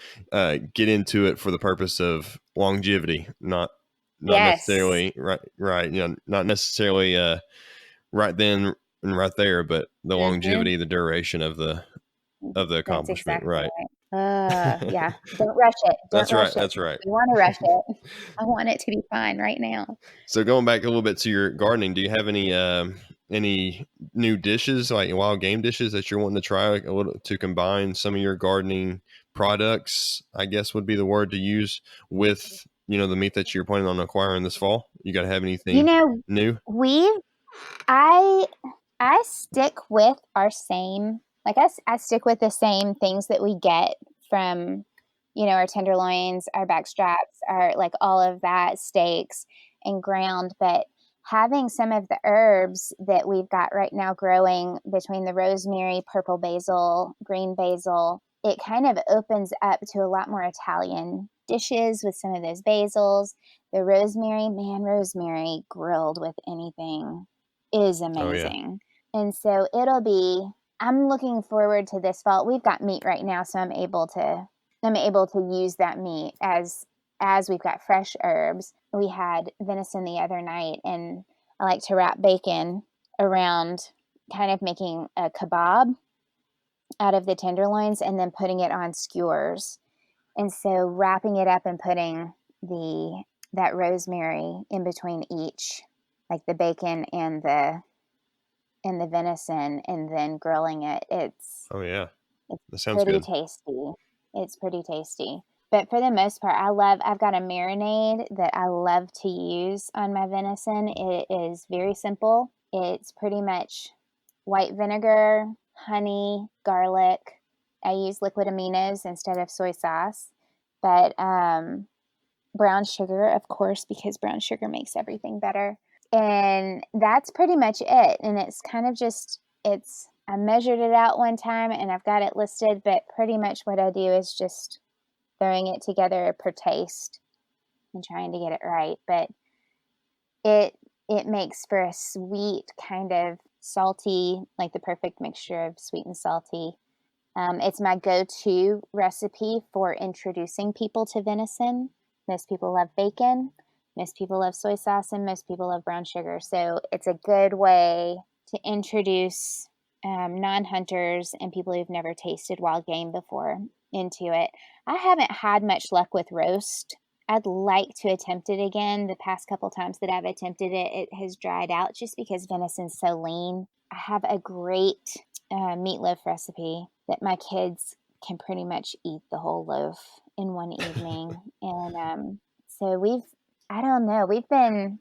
get into it for the purpose of longevity, not Yes, necessarily right. Not necessarily right then and right there, but the mhm, longevity, the duration of the that's accomplishment. exactly Right. right. Yeah, don't rush it, don't That's right. rush it. That's right. We wanna rush it. I want it to be fine right now. So going back a little bit to your gardening, do you have any new dishes, like wild game dishes, that you're wanting to try, like a little to combine some of your gardening products, I guess would be the word to use, with the meat that you're planning on acquiring this fall? You got to have You anything know, new? we I I stick with our same I stick with the same things that we get from, our tenderloins, our back straps, our like all of that, steaks and ground, but having some of the herbs that we've got right now growing between the rosemary, purple basil, green basil, it kind of opens up to a lot more Italian dishes with some of those basils. The rosemary, man, rosemary grilled with anything is Oh yeah. amazing. And so I'm looking forward to this fall. We've got meat right now, so I'm able to use that meat as we've got fresh herbs. We had venison the other night, and I like to wrap bacon around, kind of making a kebab out of the tenderloins and then putting it on skewers. And so wrapping it up and putting that rosemary in between each, like the bacon and the venison, and then grilling it. Oh yeah. It's That sounds pretty good. tasty. It's pretty tasty. But for the most part, I've got a marinade that I love to use on my venison. It is very simple. It's pretty much white vinegar, honey, garlic. I use liquid aminos instead of soy sauce. But brown sugar, of course, because brown sugar makes everything better. And that's pretty much it. And it's kind of I measured it out one time and I've got it listed, but pretty much what I do is just throwing it together per taste and trying to get it right. But it makes for a sweet, kind of salty, like the perfect mixture of sweet and salty. It's my go-to recipe for introducing people to venison. Most people love bacon, most people love soy sauce, and most people love brown sugar. So it's a good way to introduce non-hunters and people who've never tasted wild game before into it. I haven't had much luck with roast. I'd like to attempt it again. The past couple times that I've attempted it, it has dried out just because venison's so lean. I have a great meatloaf recipe that my kids can pretty much eat the whole loaf in one evening. And so I don't know, we've been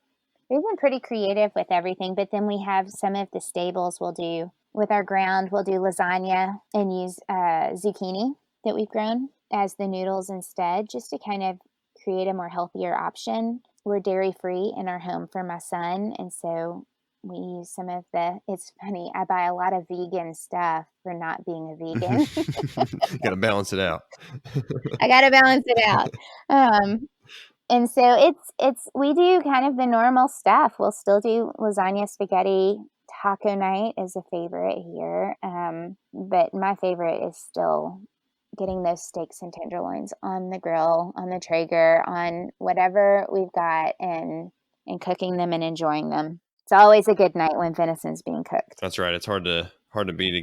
pretty creative with everything, but then we have some of the staples we'll do with our ground. We'll do lasagna and use zucchini that we've grown as the noodles instead, just to kind of create a more healthier option. We're dairy free in our home for my son, and so we use it's funny, I buy a lot of vegan stuff for not being a vegan. Got to balance it out. I got to balance it out. And so we do kind of the normal stuff. We'll still do lasagna, spaghetti. Taco night is a favorite here. But my favorite is still getting those steaks and tenderloins on the grill, on the Traeger, on whatever we've got, and cooking them and enjoying them. It's always a good night when venison's being cooked. That's right. It's hard to beat a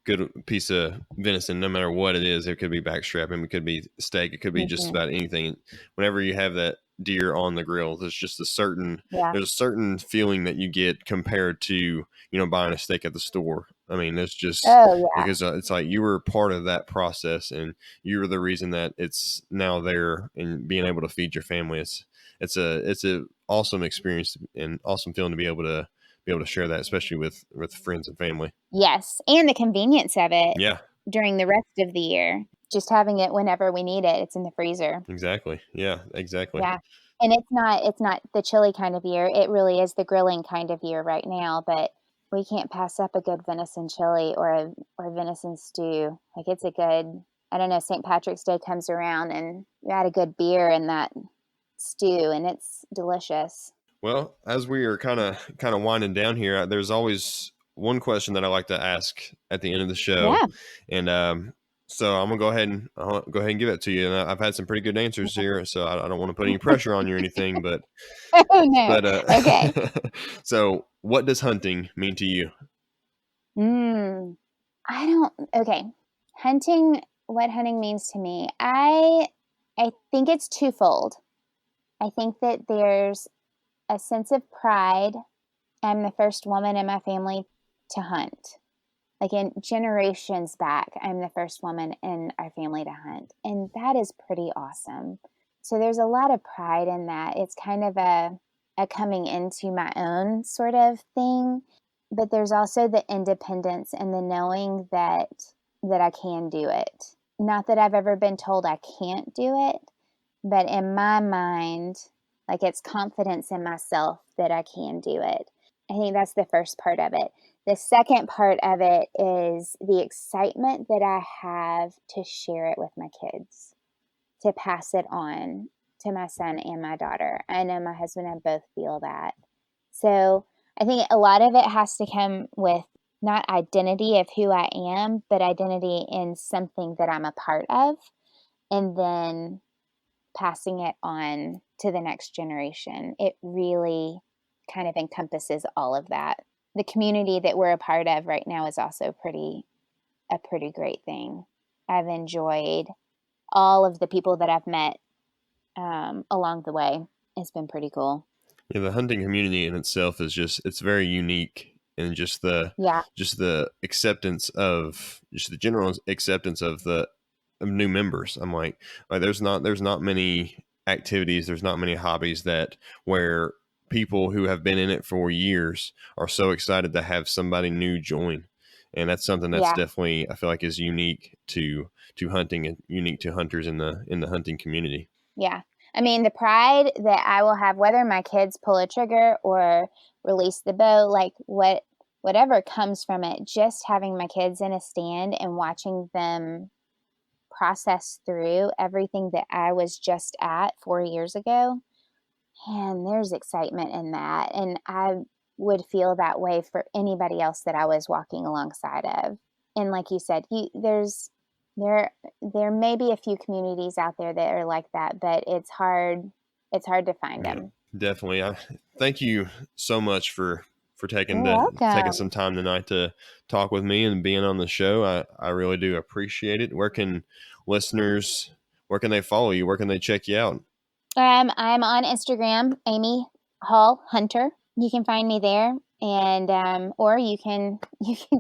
good piece of venison, no matter what it is. It could be backstrapping, it could be steak, it could be just about anything. Whenever you have that deer on the grill, there's just there's a certain feeling that you get compared to, buying a steak at the store. I mean, it's just because it's like you were part of that process and you were the reason that it's now there and being able to feed your family. It's a awesome experience and awesome feeling to be able to share that, especially with friends and family. Yes, and the convenience of it. Yeah. During the rest of the year, just having it whenever we need it. It's in the freezer. Exactly. Yeah, exactly. Yeah. And it's not the chili kind of year. It really is the grilling kind of year right now, but we can't pass up a good venison chili or venison stew. Like, it's a good, I don't know, St. Patrick's Day comes around and you add a good beer in that stew and it's delicious. Well, as we are kind of winding down here, there's always one question that I like to ask at the end of the show. Yeah. And so I'm gonna go ahead and give it to you. And I've had some pretty good answers here, so I don't want to put any pressure on you or anything, but oh no. But okay. So what does hunting mean to you? Okay. What hunting means to me. I think it's twofold. I think that there's a sense of pride. I'm the first woman in my family to hunt. Like, in generations back, I'm the first woman in our family to hunt. And that is pretty awesome. So there's a lot of pride in that. It's kind of a coming into my own sort of thing. But there's also the independence and the knowing that I can do it. Not that I've ever been told I can't do it, but in my mind, Like, it's confidence in myself that I can do it. I think that's the first part of it. The second part of it is the excitement that I have to share it with my kids, to pass it on to my son and my daughter. I know my husband and I both feel that. So I think a lot of it has to come with not identity of who I am, but identity in something that I'm a part of, and then passing it on to the next generation. It really kind of encompasses all of that. The community that we're a part of right now is also a pretty great thing. I've enjoyed all of the people that I've met along the way. It's been pretty cool. Yeah, the hunting community in itself is it's very unique, and just the acceptance of just the general acceptance of new members. I'm like there's not many activities, there's not many hobbies that where people who have been in it for years are so excited to have somebody new join. And that's something that's definitely, I feel like, is unique to hunting and unique to hunters in the hunting community. Yeah. I mean, the pride that I will have, whether my kids pull a trigger or release the bow, like whatever comes from it, just having my kids in a stand and watching them process through everything that I was just at 4 years ago. And there's excitement in that. And I would feel that way for anybody else that I was walking alongside of. And like you said, there may be a few communities out there that are like that, but it's hard to find them. Definitely. Thank you so much for taking some time tonight to talk with me and being on the show. I really do appreciate it. Where can they follow you? Where can they check you out? I'm on Instagram, Amy Hall Hunter. You can find me there, and or you can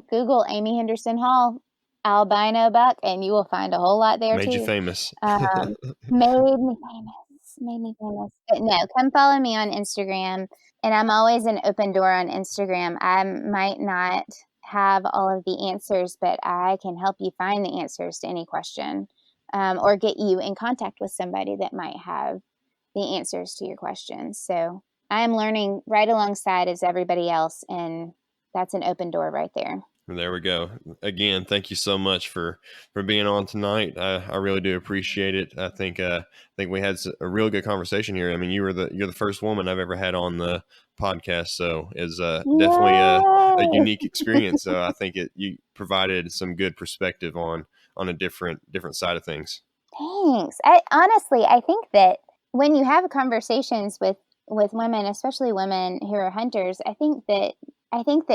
Google Amy Henderson Hall albino buck, and you will find a whole lot there too. Made you famous. Made me famous. But no, come follow me on Instagram, and I'm always an open door on Instagram. I might not have all of the answers, but I can help you find the answers to any question, or get you in contact with somebody that might have the answers to your questions. So I'm learning right alongside as everybody else, and that's an open door right there. There we go. Again, thank you so much for being on tonight. I really do appreciate it. I think we had a real good conversation here. I mean, you're the first woman I've ever had on the podcast, so it's definitely a unique experience. So I think you provided some good perspective on a different side of things. Thanks. I think that when you have conversations with women, especially women who are hunters, I think that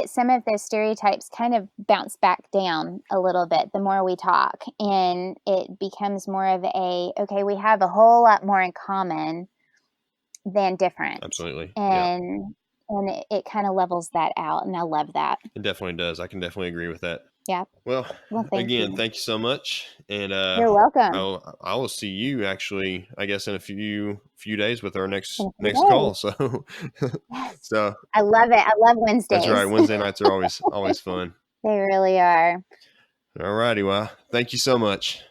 some of those stereotypes kind of bounce back down a little bit the more we talk, and it becomes more of okay, we have a whole lot more in common than different. Absolutely. And it kind of levels that out, and I love that. It definitely does. I can definitely agree with that. Yeah. Well, thank you so much. And you're welcome. I will see you actually, I guess, in a few days with our next call. So, so I love it. I love Wednesdays. That's right. Wednesday nights are always fun. They really are. All righty. Well, thank you so much.